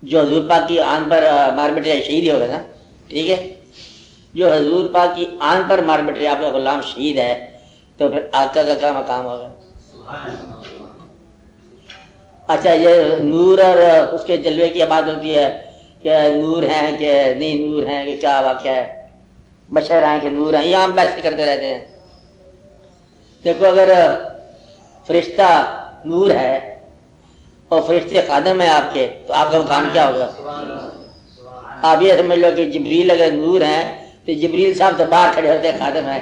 جو حضور پاک کی آن پر مار مٹے شہید ہی ہوگا نا، ٹھیک ہے. جو حضور پاک کی آن پر مار مٹے آپ کا غلام شہید ہے تو پھر آقا کا کیا مقام ہوگا. اچھا یہ نور اور اس کے جلوے کی بات ہوتی ہے کہ نور ہیں کہ نہیں نور ہیں کہ کیا واقعہ ہے، بشر ہیں کہ نور ہیں، یہ ہم بحث کرتے رہتے ہیں. دیکھو اگر فرشتہ نور ہے اور فرشتے خادم ہیں آپ کے تو آپ کا مقام کیا ہوگا. آپ یہ سمجھ لو کہ جبریل اگر نور ہیں تو جبریل صاحب تو باہر کھڑے ہوتے ہیں خادم ہیں.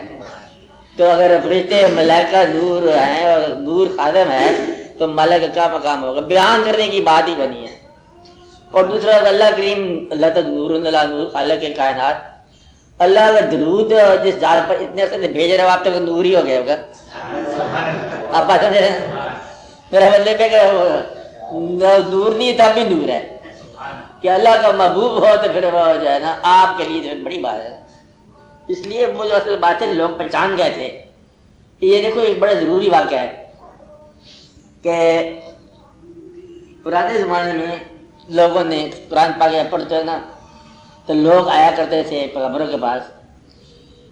تو اگر فرشتے ملائکہ نور ہیں اور نور خادم ہے تو ملائکہ کا کیا مقام ہوگا. بیان کرنے کی بات ہی بنی ہے. اور دوسرا اللہ کریم اللہ تک نور اللہ نور خالق کے کائنات، اللہ کا درود جس ذات پر اتنے سے بھیج رہے ہو آپ تک نور ہی ہو گیا ہوگا. آپ بات سمجھ رہے ہیں میرا مطلب ہے کہ نور نہیں تب بھی نور ہے کہ اللہ کا محبوب ہو تو پھر وہ جو ہے نا آپ کے لیے بڑی بات ہے. اس لیے وہ جو اصل باتیں لوگ پہچان گئے تھے. یہ دیکھو ایک بڑا ضروری واقعہ ہے کہ پرانے زمانے میں لوگوں نے قرآن پاک پڑھتے ہیں نا تو لوگ آیا کرتے تھے پیغمبروں کے پاس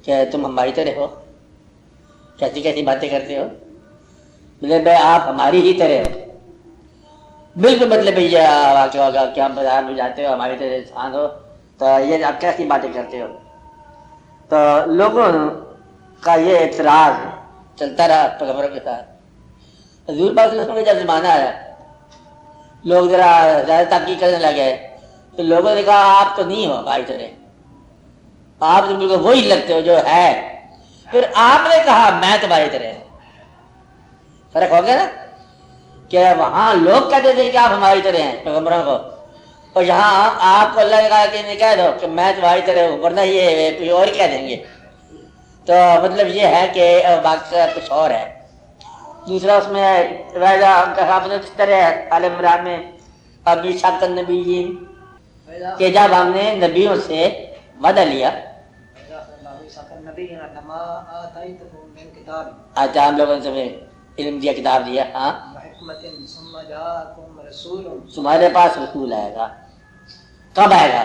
کہ تم ہماری طرح ہو، کیسی کیسی باتیں کرتے ہو. بولے بھائی آپ ہماری ہی طرح ہو. بالکل مطلب یہ واقعہ ہوگا کہ ہم بازار میں جاتے ہو ہماری طرح انسان ہو تو یہ آپ کیسی باتیں کرتے ہو. تو لوگوں کا یہ اعتراض چلتا رہا پیغمبروں کے ساتھ. حضور پاک صلی اللہ علیہ وسلم کا جب زمانہ آیا لوگ ذرا زیادہ تحقیق کرنے لگے تو لوگوں نے کہا آپ تو نہیں ہو ہماری طرح، آپ تو بالکل وہی لگتے ہو جو ہے. پھر آپ نے کہا میں تمہاری طرح. فرق ہو گیا نا کہ وہاں لوگ کہتے تھے کہ آپ ہماری طرح ہیں پیغمبروں کو، اور یہاں آپ کو اللہ نے کہا کہ کہہ دو کہ میں تمہاری طرح ہوں، ورنہ یہ کوئی اور کہہ دیں گے. تو مطلب یہ ہے کہ بات کچھ اور ہے. دوسرا اس میں آپ نے جس طرح عال عمران میں ابھی شاک النبی کہ جب ہم نے نبیوں سے وعدہ لیا. اچھا ہم لوگوں نے تمہیں علم دیا، کتاب دیا، ہاں تمہارے پاس رسول آئے گا. کب آئے گا؟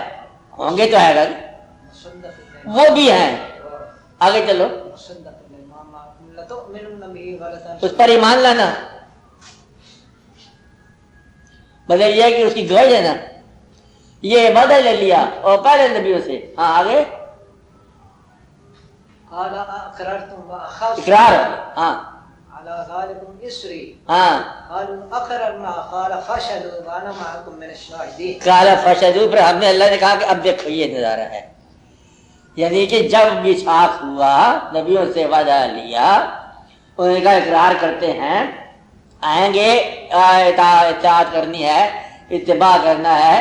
ہوں گے تو آئے گا، وہ بھی ہیں. آگے چلو اس پر ایمان لانا مطلب یہ ہے کہ اس کی گوئی ہے نا. یہ وعدہ لے لیا اور پہلے نبیوں سے. ہاں آگے اقرار. ہاں قال فشهدوا پھر ہم نے اللہ نے کہا کہ اب دیکھو یہ نظارہ ہے. یعنی کہ جب میثاق ہوا نبیوں سے وعدہ لیا انہوں نے کہا اقرار کرتے ہیں آئیں گے اطاعت کرنی ہے اتباع کرنا ہے.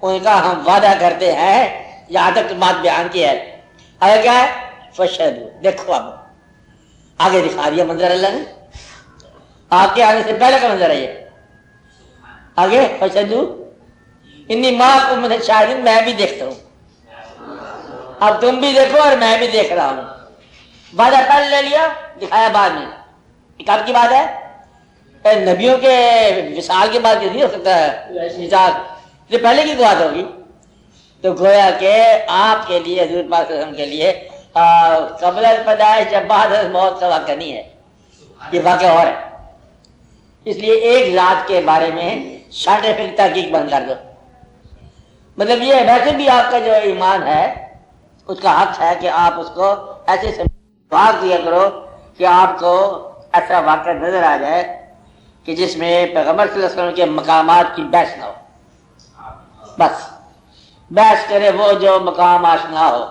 انہوں نے کہا ہم وعدہ کرتے ہیں. یہاں تک بات بیان کی ہے. آگے کیا ہے؟ فشهدوا. دیکھو اب آگے دکھا دیا منظر اللہ نے. آپ کے آنے سے پہلے کا منظر ہے یہ. آگے فشهدوا انی معکم من الشاہدین، میں بھی دیکھتا ہوں. اب تم بھی دیکھو اور میں بھی دیکھ رہا ہوں. وعدہ پہلے لے لیا، دکھایا بعد میں، یہ کب کی بات ہے؟ نبیوں کے وصال کے بعد نہیں ہو سکتا ہے میثاق، یہ پہلے کی بات ہوگی۔ تو گویا کہ آپ کے لیے حضور پاک صلی اللہ علیہ وسلم کے لیے قبل پیدائش یا بعد موت کا واقعہ نہیں ہے، یہ واقعہ اور ہے۔ اس لیے ایک ذات کے بارے میں سائنٹیفک تحقیق بند کر دو۔ مطلب یہ ویسے بھی آپ کا جو ایمان ہے اس کا حق ہے کہ آپ اس کو ایسے دعا کیا کرو کہ آپ کو ایسا واقعہ نظر آ جائے کہ جس میں پیغمبر صلی اللہ علیہ وسلم کے مقامات کی بحث نہ ہو، بس بحث کرے وہ جو مقام آشنا ہو۔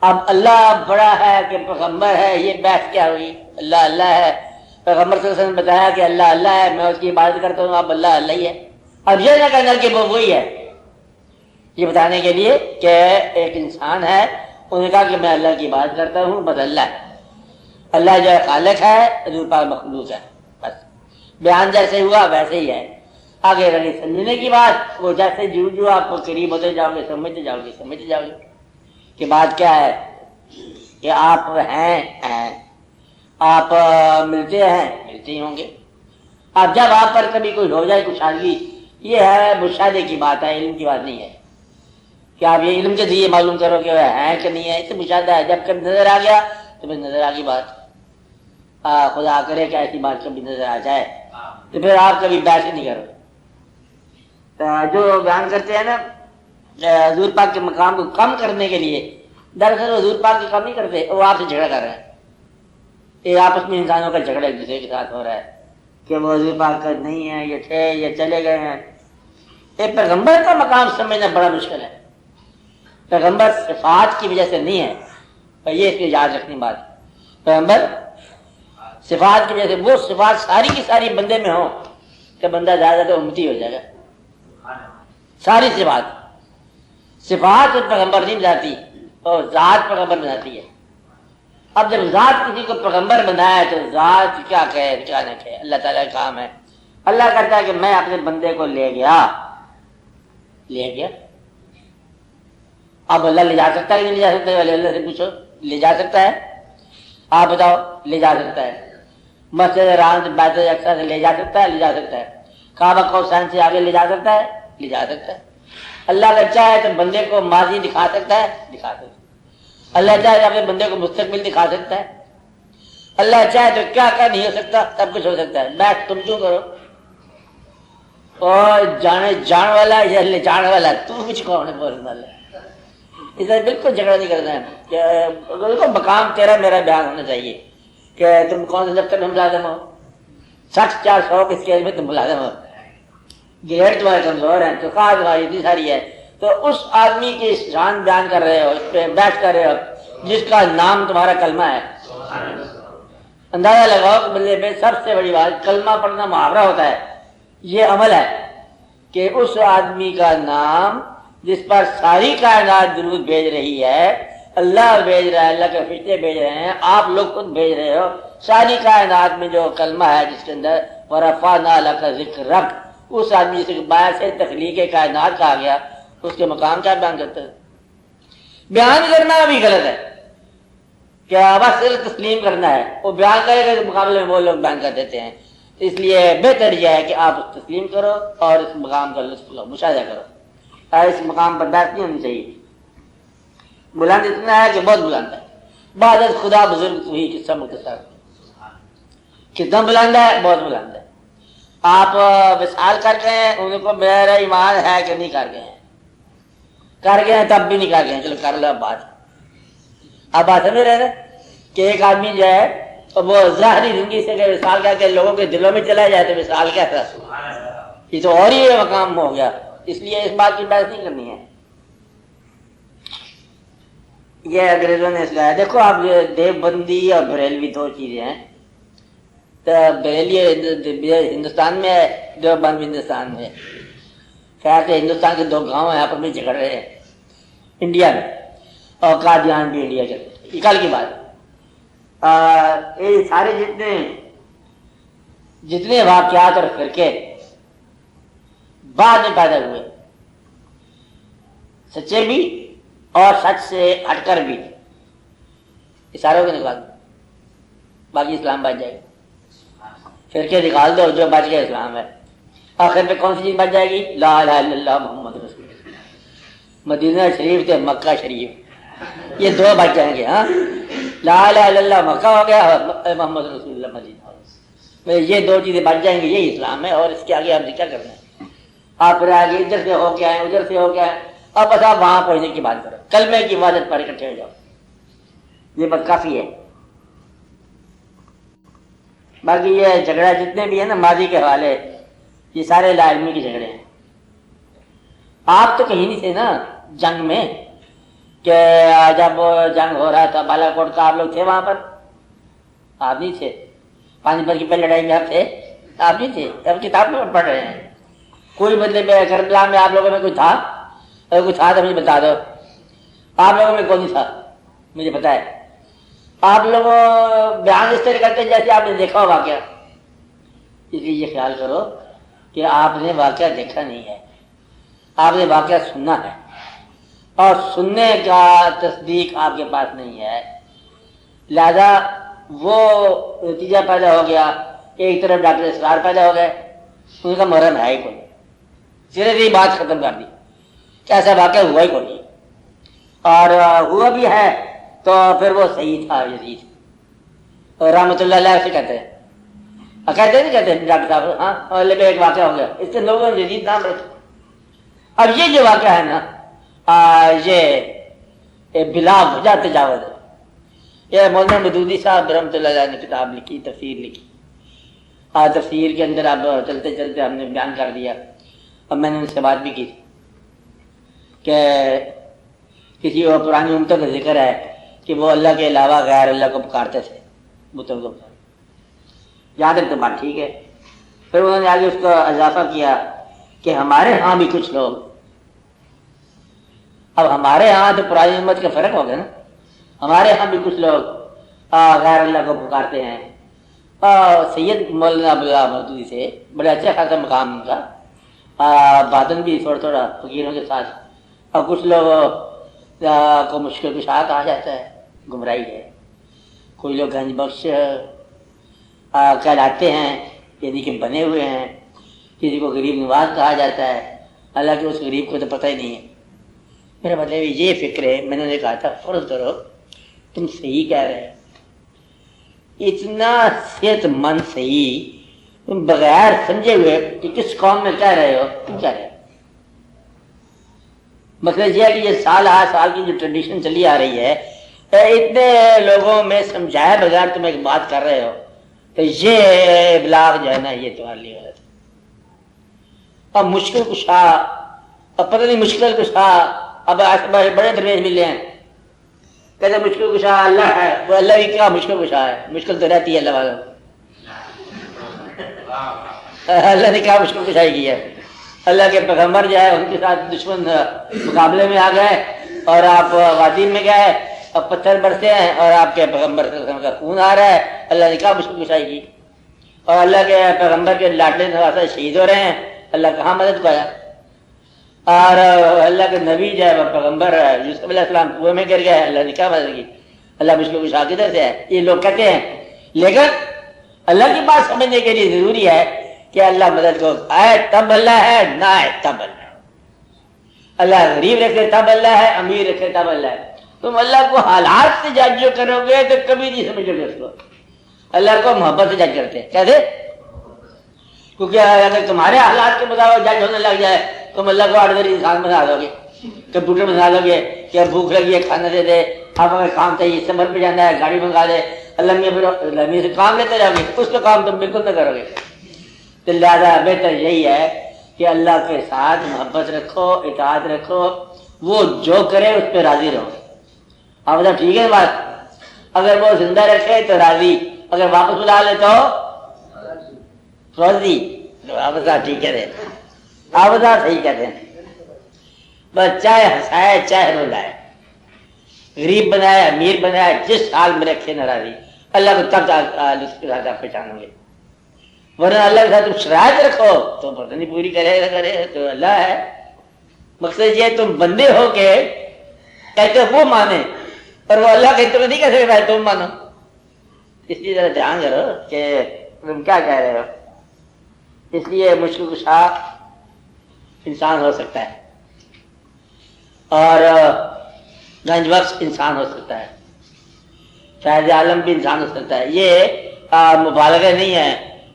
اب اللہ بڑا ہے کہ پیغمبر ہے، یہ بحث کیا ہوئی؟ اللہ اللہ ہے، پیغمبر صلی اللہ علیہ وسلم نے بتایا کہ اللہ اللہ ہے، میں اس کی عبادت کرتا ہوں، اب اللہ اللہ ہی ہے۔ اب یہ نہ کہنا کہ وہ وہی ہے، یہ بتانے کے لیے کہ ایک انسان ہے، انہوں نے کہا کہ میں اللہ کی عبادت کرتا ہوں، بس اللہ ہے، اللہ جو ہے خالق ہے، حضور پاک مخلوق ہے، بس بیان جیسے ہوا ویسے ہی ہے۔ آگے رہی سمجھنے کی بات، وہ جیسے جو آپ کو قریب ہوتے جاؤ گے سمجھتے جاؤ گے کہ بات کیا ہے کہ آپ ہیں آپ ملتے ہی ہوں گے۔ اب جب آپ پر کبھی کوئی ہو جائے کچھ آدمی، یہ ہے مشاہدے کی بات ہے، علم کی بات نہیں ہے کہ آپ یہ علم کے ذریعے معلوم کرو کہ وہ ہے کہ نہیں ہے، اس سے مشاہدہ ہے۔ جب کبھی نظر آ گیا تو پھر نظر آ گئی بات، خدا کرے کہ ایسی بات کبھی نظر آ جائے تو پھر آپ کبھی بحث نہیں کرو۔ جو بیان کرتے ہیں نا حضور پاک کے مقام کو کم کرنے کے لیے، دراصل حضور پاک کی کم نہیں کرتے، وہ آپ سے جھگڑا کر رہے ہیں۔ یہ آپس میں انسانوں کا جھگڑا ایک دوسرے کے ساتھ ہو رہا ہے کہ وہ حضور پاک کا نہیں ہے، یہ تھے، یہ چلے گئے ہیں۔ ایک پیغمبر کا مقام سمجھنا بڑا مشکل ہے، پیغمبر صفات کی وجہ سے نہیں ہے، اور یہ اس کی یاد رکھنی بات، پیغمبر صفات کی وجہ سے، وہ صفات ساری کی ساری بندے میں ہوں کہ بندہ زیادہ تو امتی ہو جائے گا۔ ساری صفات پیغمبر نہیں بناتی، اور ذات پیغمبر بناتی ہے۔ اب جب ذات کسی کو پیغمبر بنایا ہے تو ذات کیا کہے کیا نہ کہے، اللہ تعالیٰ کا کام ہے۔ اللہ کہتا ہے کہ میں اپنے بندے کو لے گیا۔ اب اللہ لے جا سکتا ہے کہ نہیں لے جا سکتا ہے؟ اللہ سے پوچھو، لے جا سکتا ہے؟ آپ بتاؤ، لے جا سکتا ہے؟ مسجد حرام سے بیت الاقصیٰ سے لے جا سکتا ہے؟ لے جا سکتا ہے؟ کعبہ قوسین سے آگے لے جا سکتا ہے؟ لے جا سکتا ہے۔ اللہ کا چاہے تو بندے کو ماضی دکھا سکتا ہے، دکھا سکتا ہے۔ اللہ چاہے تو اپنے بندے کو مستقبل دکھا سکتا ہے۔ اللہ چاہے تو کیا نہیں ہو سکتا، سب کچھ ہو سکتا ہے۔ بیٹھ تم کیوں کرو؟ اور جان والا یا لے جان والا، تو کچھ کون ہے بولنے والا؟ اس سے بالکل جھگڑا نہیں کرنا ہے کہ بالکل مقام تیرا میرا بیان ہونا چاہیے کہ تم کون سے دفتر میں ملازم ہو، 60-400 کے اسکیل میں تم ملازم ہو، گریڈ تمہارے کمزور ہیں، تنخواہ تمہاری اتنی ساری ہے، تو اس آدمی کی شان بیان کر رہے ہو، اس پہ بیٹھ کر رہے ہو جس کا نام تمہارا کلمہ ہے۔ اندازہ لگاؤ کہ بندے میں سب سے بڑی بات کلمہ پڑھنا محاورہ ہوتا ہے، یہ عمل ہے کہ اس آدمی کا نام جس پر ساری کائنات درود بھیج رہی ہے، اللہ بھیج رہا ہے، اللہ کے فرشتے بھیج رہے ہیں، آپ لوگ خود بھیج رہے ہو، ساری کائنات میں جو کلمہ ہے جس کے اندر وَرَفَعْنَا لَكَ ذِكْرَكَ، اس آدمی جس کے باعث سے تخلیق کائنات کہا گیا، اس کے مقام کیا بیان کرتا ہے؟ بیان کرنا بھی غلط ہے کہ بس صرف تسلیم کرنا ہے، وہ بیان کرے گا کے مقابلے میں وہ لوگ بیان کر دیتے ہیں۔ اس لیے بہتر یہ ہے کہ آپ تسلیم کرو اور اس مقام کا لطف لو، مشاہدہ کرو۔ اس مقام پر بحث نہیں ہونی چاہیے۔ بلند اتنا ہے کہ بہت بلند ہے، بعد از خدا بزرگ تو ہی قصہ مختصر، کتنا بلند ہے، بہت بلند ہے۔ آپ وصال کر گئے ہیں، ان کو میرا ایمان ہے کہ نہیں کر گئے ہیں؟ کر گئے ہیں تب بھی نہیں کر گئے ہیں، چلو کر لو اب بات سمجھ رہے ہیں کہ ایک آدمی جو ہے وہ ظاہری زندگی سے وصال کر کے لوگوں کے دلوں میں چلا جائے تو وصال کیسا؟ یہ تو اور ہی مقام ہو گیا، اس لیے اس بات کی بحث نہیں کرنی ہے۔ یہ انگریزوں نے سکھایا۔ دیکھو آپ دیوبندی اور بریلوی دو چیزیں ہیں، تو بریلی ہندوستان میں ہے، دیوبند ہندوستان میں ہے۔ خیر سے ہندوستان کے 2 گاؤں ہیں، آپس میں جھگڑ رہے ہیں انڈیا میں، اور قادیان بھی انڈیا کے، یہ کل کی بات۔ یہ سارے جتنے واقعات اور فرقے بعد میں پیدا ہوئے، سچے بھی اور سچ سے ہٹ کر بھی، اشاروں کے نکال باقی اسلام بچ جائے گا. فرقے نکال دو، جو بچ گیا اسلام ہے. آخر پہ کون سی چیز بچ جائے گی؟ لا الہ الا اللہ محمد رسول اللہ. مدینہ شریف تے مکہ شریف، یہ دو بچ جائیں گے. ہاں، لا الہ الا اللہ مکہ ہو گیا، محمد رسول اللہ مدینہ. یہ دو چیزیں بچ جائیں گے، یہی اسلام ہے. اور اس کے آگے ہم نے کیا کرنا ہے؟ آپ پھر آگے ادھر سے ہو کے آئے، ادھر سے ہو کے آئے، اب بس آپ وہاں پہنچنے کی بات کرو، کلمے کی عبادت پر اکٹھے ہو جاؤ، یہ بات کافی ہے. باقی یہ جھگڑا جتنے بھی ہیں نا ماضی کے حوالے، یہ سارے لا علمی کے جھگڑے ہیں. آپ تو کہیں نہیں تھے نا جنگ میں، کہ جب جنگ ہو رہا تھا بالا کوٹ کا، آپ لوگ تھے وہاں پر؟ آپ نہیں تھے. پانی پت کی پہلے لڑائی میں آپ تھے؟ آپ نہیں تھے. اب کتاب میں پڑھ رہے ہیں. کوئی مطلب کربلا میں آپ لوگوں میں کوئی تھا؟ اگر کوئی تھا تو مجھے بتا دو. آپ لوگوں میں کون نہیں تھا مجھے پتا ہے. آپ لوگ بیان اس طرح کرتے ہیں جیسے آپ نے دیکھا ہو واقعہ. اس لیے یہ خیال کرو کہ آپ نے واقعہ دیکھا نہیں ہے، آپ نے واقعہ سننا ہے، اور سننے کا تصدیق آپ کے پاس نہیں ہے. لہذا وہ نتیجہ پیدا ہو گیا کہ ایک طرف ڈاکٹر اسرار پیدا ہو گئے، ان کا مرم ہے ہی کوئی، صرف یہ بات ختم کر دی کہ ایسا واقعہ ہوا ہی کوئی، اور ہوا بھی ہے تو پھر وہ صحیح تھا یزید رحمۃ اللہ علیہ سے کہتے ہیں. کہتے نہیں کہتے ڈاکٹر صاحب؟ ہاں، ایک واقعہ ہو گیا، اس سے لوگوں نے یزید نام رکھا. اب یہ جو واقعہ ہے نا، یہ بلا وجہ تجاوز ہے. یہ مولانا مودودی صاحب رحمۃ اللہ علیہ نے کتاب لکھی، تفسیر لکھی. تفسیر کے اندر اب چلتے چلتے ہم نے بیان کر دیا. اب میں نے ان سے بات بھی کی کہ کسی اور پرانی امتوں کا ذکر ہے کہ وہ اللہ کے علاوہ غیر اللہ کو پکارتے تھے، بتوں کو. یہاں تک تو بات ٹھیک ہے. پھر انہوں نے آگے اس کو اضافہ کیا کہ ہمارے ہاں بھی کچھ لوگ، اب ہمارے ہاں تو پرانی امت کا فرق ہو گیا نا، ہمارے ہاں بھی کچھ لوگ غیر اللہ کو پکارتے ہیں. سید مولانا عبداللہ مودودی سے بڑے اچھے خاصا مقام ان کا، باطن بھی تھوڑا تھوڑا فقیروں کے ساتھ. اور کچھ لوگ کو مشکل کشا کہا جاتا ہے، گمراہی ہے. کوئی لوگ گنج بخش کہلاتے ہیں، یعنی کہ بنے ہوئے ہیں. کسی کو غریب نواز کہا جاتا ہے، حالانکہ اس غریب کو تو پتہ ہی نہیں ہے. میرا مطلب یہ فکر ہے. میں نے کہا تھا فرض کرو تم صحیح کہہ رہے ہو، اتنا صحت مند صحیح، تم بغیر سمجھے ہوئے کہ کس قوم میں کہہ رہے ہو، تم کہہ رہے ہو. مطلب یہ ہے کہ یہ سال ہر سال کی جو ٹریڈیشن چلی آ رہی ہے، اتنے لوگوں میں سمجھائے بغیر تم ایک بات کر رہے ہو، تو یہ ابلاغ جو ہے نا یہ تمہارے لیے غلط ہے. اب مشکل کشا، اب پتہ نہیں مشکل کشا، اب بڑے درویش ملے ہیں کہتے مشکل کشا اللہ ہے. وہ اللہ کی کیا مشکل کشا ہے؟ مشکل تو رہتی ہے اللہ والوں. اللہ نے کیا مشکل کشائی کی ہے؟ اللہ کے پیغمبر جو ہے ان کے ساتھ دشمن مقابلے میں آ گئے، اور آپ وادی میں گئے اور پتھر برسے ہیں، اور آپ کے پیغمبر کا خون آ رہا ہے. اللہ نے کیا مشکل کشائی کی؟ اور اللہ کے پیغمبر کے لاڈلے نواسے شہید ہو رہے ہیں، اللہ کہاں مدد کو آیا؟ اور اللہ کے نبی جو ہے پیغمبر یوسف علیہ السلام کنویں میں گر گئے، اللہ نے کیا مدد کی؟ اللہ مشکل کشا کدھر سے ہے؟ یہ لوگ کہتے ہیں. لیکن اللہ کی بات سمجھنے کے لیے ضروری ہے کہ اللہ مدد کو آئے تب اللہ ہے، نہ آئے تب اللہ ہے. اللہ غریب رکھے تب اللہ ہے، امیر رکھے تب اللہ ہے. تم اللہ کو حالات سے جج کرو گے تو کبھی نہیں سمجھو گے اس کو. اللہ کو محبت سے جج کرتے ہیں. کیسے؟ کیونکہ اگر تمہارے حالات کے مطابق جج ہونے لگ جائے تم اللہ کو آرڈنری انسان بنا دو گے، کمپیوٹر بنا دو گے کہ بھوک لگی ہے کھانا دے دے، آپ ہمیں کام چاہیے سفر پہ جانا ہے گاڑی منگا دے، اللہ میں سے کام لیتے جاؤ گے، اس کا کام تم بالکل نہ کرو گے. تو لہٰذا بہتر یہی ہے کہ اللہ کے ساتھ محبت رکھو، اطاعت رکھو، وہ جو کرے اس پہ راضی رہو. آپ بتا ٹھیک ہے بات؟ اگر وہ زندہ رکھے تو راضی، اگر واپس بلا لے تو راضی. آپ بتا ٹھیک کہتے ہیں، آپ بتا صحیح کہتے ہیں. بس چاہے ہنسائے چاہے رلائے، غریب بنائے امیر بنائے، جس حال میں رکھے ناراضی، اللہ کو تب کے ساتھ آپ پہچانو گے. ورنہ اللہ کے ساتھ تم شرائط رکھو تو پتہ نہیں پوری کرے تو اللہ ہے. مقصد یہ تم بندے ہو کے کہتے وہ مانے، اور وہ اللہ کہتے نہیں کہہ سکتا ہے تم مانو. اس لیے ذرا دھیان کرو کہ تم کیا کہہ رہے ہو. اس لیے مشکل کشا انسان ہو سکتا ہے اور گنج بخش انسان ہو سکتا ہے, فیض عالم بھی انسان ہو سکتا ہے. یہ مبالغہ نہیں ہے,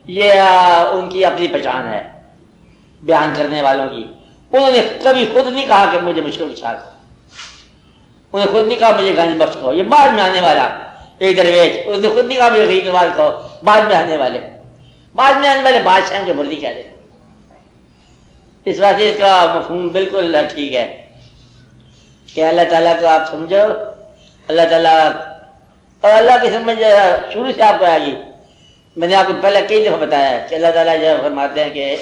یہ ان کی اپنی پہچان ہے بیان کرنے والوں کی. انہوں نے کبھی خود نہیں کہا کہ مجھے مشکل کشا کہو, انہوں نے خود نہیں کہا مجھے گنج بخش کہو, یہ بعد میں آنے والا ایک درویش. اس نے خود نہیں کہا مجھے غریب نواز کہو, بعد میں آنے والے بادشاہ کے مرضی کہہ دیں. اس واسطے اس کا مفہوم بالکل ٹھیک ہے کہ اللہ تعالیٰ کو آپ سمجھو, اللہ تعالیٰ اور اللہ کی سمجھ شروع سے آپ کو آئے گی. میں نے آپ کو پہلے کئی دفعہ بتایا ہے کہ اللہ تعالیٰ جب فرماتے ہیں کہ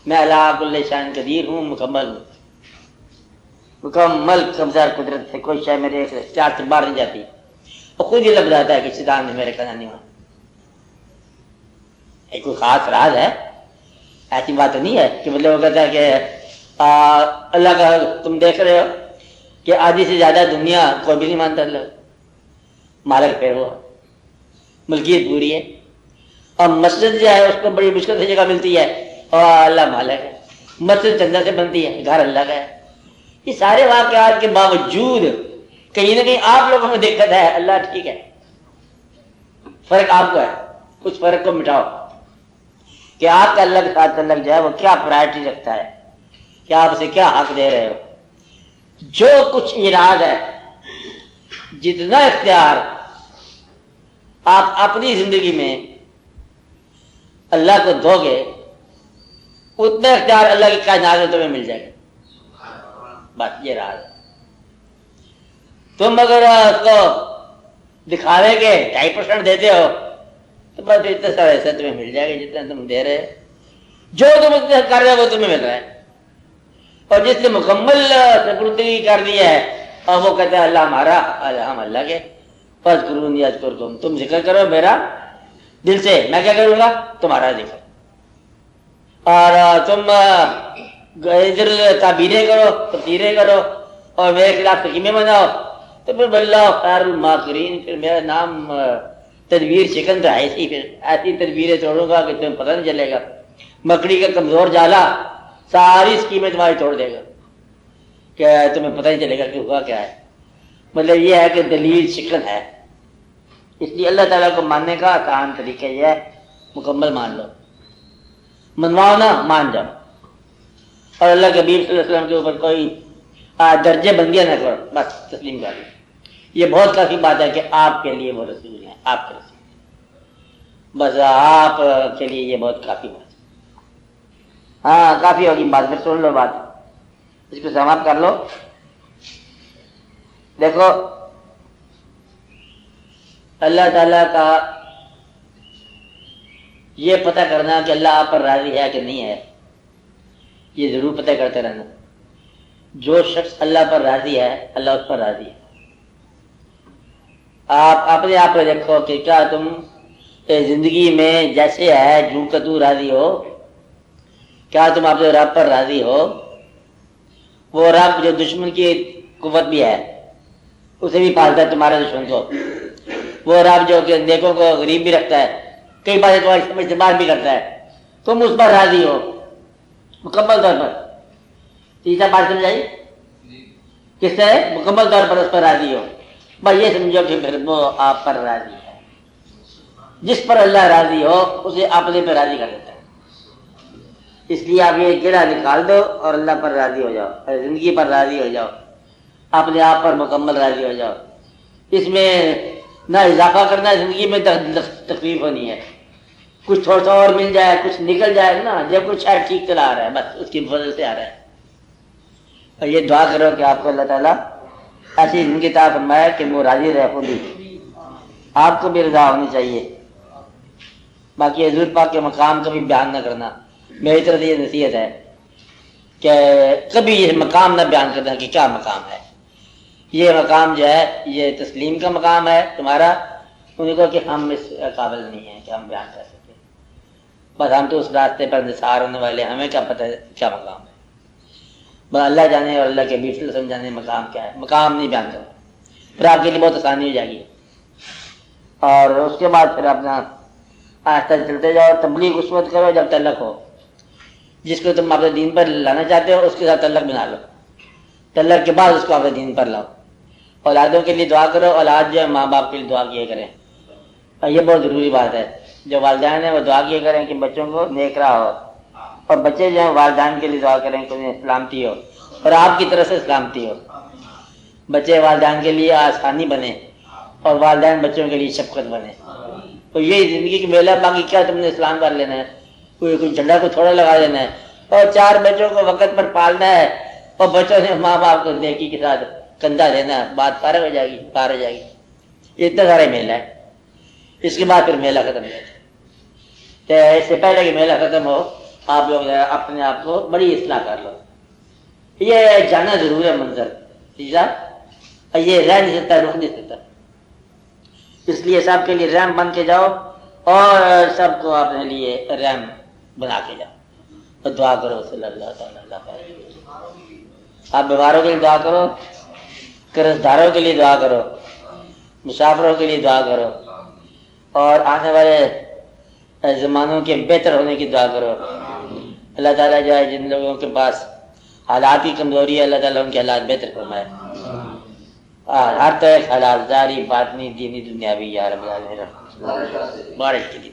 میں اللہ کل شان قدیر ہوں, مکمل ہوں, مکمل قبضہ قدرت سے کوئی شے میرے اختیار سے باہر نہیں جاتی. اور خود یہ لفظ آتا ہے کہ شیطان نے میرے قضا نہیں ہوا. ایک کوئی خاص راز ہے, ایسی بات نہیں ہے کہ مطلب وہ کہتا ہے کہ اللہ کا تم دیکھ رہے ہو کہ آدھی سے زیادہ دنیا کوئی بھی نہیں مانتا اللہ مالک پھر وہ ملکیت پوری ہے, اور مسجد جو ہے اس کو بڑی مشکل سے جگہ ملتی ہے اور اللہ مالک ہے. مسجد چندہ سے بنتی ہے, گھر اللہ کا ہے. یہ سارے واقعات کے باوجود کہیں نہ کہیں آپ لوگوں میں دقت ہے. اللہ ٹھیک ہے, فرق آپ کو ہے. اس فرق کو مٹاؤ کہ آپ کا اللہ کے ساتھ تعلق جو ہے وہ کیا پرائرٹی رکھتا ہے, کہ آپ اسے کیا حق دے رہے ہو. جو کچھ اراد ہے, جتنا اختیار آپ اپنی زندگی میں اللہ کو دو گے اتنا اختیار اللہ کی کائنات میں تمہیں مل جائے گا. بس یہ راز ہے. تم اگر اس کو دکھاوے کے 2.5% دیتے ہو تو بس اتنا سا ایسا تمہیں مل جائے گا جتنا تم دے رہے. جو تم اتنا کر رہے ہو وہ تمہیں مل رہا ہے. اور جس نے مکمل سپردگی کر دی ہے اور وہ کہتا ہے اللہ ہمارا, ہم اللہ کے, بس قرون یاد کرو, تم ذکر کرو میرا دل سے, میں کیا کروں گا تمہارا ذکر. اور تم ادھر تعبیریں کرو, تفسیریں کرو اور میرے خلاف تقیمیں بناؤ تو پھر اللہ خیر الماکرین, پھر میرا نام تدبیر شکن تو ہے ہی. پھر ایسی تدبیریں توڑوں گا کہ تمہیں پتہ نہیں چلے گا. مکڑی کا کمزور جالا ساری اسکیمیں تمہاری توڑ دے گا کہ تمہیں پتہ نہیں چلے گا کہ ہوا کیا ہے. مطلب یہ ہے کہ دلیل شکن ہے. اس لیے اللہ تعالیٰ کو ماننے کا آسان طریقہ یہ ہے, مکمل مان لو, منواؤ نہ مان جاؤ. اور اللہ کے حبیب صلی اللہ علیہ وسلم کے اوپر کوئی درجے بندیاں نہ کرو, بس تسلیم کر لو. یہ بہت کافی بات ہے کہ آپ کے لیے وہ رسول ہیں, آپ کے رسول, بس آپ کے لیے یہ بہت کافی بات ہے. ہاں کافی ہوگی بات, پھر سن لو بات, اس کو سماپت کر لو. دیکھو اللہ تعالیٰ کا یہ پتہ کرنا کہ اللہ آپ پر راضی ہے کہ نہیں ہے, یہ ضرور پتہ کرتے رہنا. جو شخص اللہ پر راضی ہے اللہ اس پر راضی ہے. آپ اپنے آپ پہ دیکھو کہ کیا تم زندگی میں جیسے ہے جو کہ تو راضی ہو, کیا تم اپنے رب پر راضی ہو. وہ رب جو دشمن کی قوت بھی ہے اسے بھی پالتا ہے تمہارے دشمن کو. وہ رب جو کہ نیکوں کو غریب بھی رکھتا ہے, کئی باتیں تمہاری سمجھ سے باہر بھی کرتا ہے, تم اس پر راضی ہو مکمل طور پر. تیسرا بات سمجھائی کس سے مکمل طور پر اس پر راضی ہو. بس یہ سمجھو کہ پھر وہ آپ پر راضی ہے. جس پر اللہ راضی ہو اسے اپنے پہ راضی کر دیتا ہے. اس لیے آپ یہ گرہ نکال دو اور اللہ پر راضی ہو جاؤ, اور زندگی پر راضی ہو جاؤ, اپنے آپ پر مکمل راضی ہو جاؤ. اس میں نہ اضافہ کرنا, زندگی میں تکلیف ہونی ہے. کچھ تھوڑا سا اور مل جائے, کچھ نکل جائے نا, جب کچھ شاید ٹھیک چلا آ رہا ہے بس اس کی فضل سے آ رہا ہے. اور یہ دعا کرو کہ آپ کو اللہ تعالیٰ ایسی زندگی عطا فرمائے کہ وہ راضی رہے خود ہی, آپ کو بھی رضا ہونی چاہیے. باقی حضور پاک کے مقام کا بھی بیان نہ کرنا. میری طرف یہ نصیحت ہے کہ کبھی یہ مقام نہ بیان کرنا کہ کیا مقام ہے. یہ مقام جو ہے یہ تسلیم کا مقام ہے تمہارا. انہیں کو کہ ہم اس قابل نہیں ہیں کہ ہم بیان کر سکیں. بس ہم تو اس راستے پر نثار ہونے والے, ہمیں کیا پتہ ہے کیا مقام ہے. بس اللہ جانے اور اللہ کے بیچ سمجھانے مقام کیا ہے. مقام نہیں بیان کرنا, پھر آپ کے لیے بہت آسانی ہو جائے گی. اور اس کے بعد پھر اپنا آہستہ چلتے جاؤ. تبلیغ اس وقت کرو جب تعلق ہو. جس کو تم اپنے دین پر لانا چاہتے ہو اس کے ساتھ تعلق بنا لو. تعلق کے بعد اس کو اپنے دین پر لاؤ. اولادوں کے لیے دعا کرو. اولاد جو ہے ماں باپ کے لیے دعا کیے کریں. اور یہ بہت ضروری بات ہے. جو والدین ہیں وہ دعا کیے کریں کہ بچوں کو نیک راہ ہو. اور بچے جو ہیں والدین کے لیے دعا کریں کہ انہیں سلامتی ہو اور آپ کی طرف سے سلامتی ہو. بچے والدین کے لیے آسانی بنے اور والدین بچوں کے لیے شفقت بنے. تو یہی زندگی کی میلہ. باقی کیا تم نے اسلام کر لینا ہے, کوئی جھنڈا کو تھوڑا لگا دینا ہے اور 4 بچوں کو وقت پر پالنا ہے اور بچوں نے ماں باپ کو نیکی کے ساتھ کندھا دینا ہے, بات پار ہو جائے گی, پار ہو جائے گی. یہ اتنا سارا میلہ ہے. اس کے بعد پھر میلہ ختم ہو جائے. تو اس سے پہلے کہ میلہ ختم ہو آپ لوگ اپنے آپ کو بڑی اصلاح کر لو. یہ جانا ضرور ہے منظر تیسرا, یہ رہ نہیں سکتا, رک نہیں سکتا. اس لیے سب کے لیے رحم بن کے جاؤ اور سب کو اپنے لیے رحم بنا کے جاؤ اور دعا کرو صلی اللہ تعالیٰ. آپ بیماروں کے لیے دعا کرو, قرض داروں کے لیے دعا کرو, مسافروں کے لیے دعا کرو اور آنے والے زمانوں کے بہتر ہونے کی دعا کرو. اللہ تعالیٰ جو ہے جن لوگوں کے پاس حالات کی کمزوری ہے اللہ تعالیٰ ان کے حالات بہتر فرمائے. ہر طرح حالات ظاہری باطنی دینی دنیاوی یا رب العالمین بارش کے لیے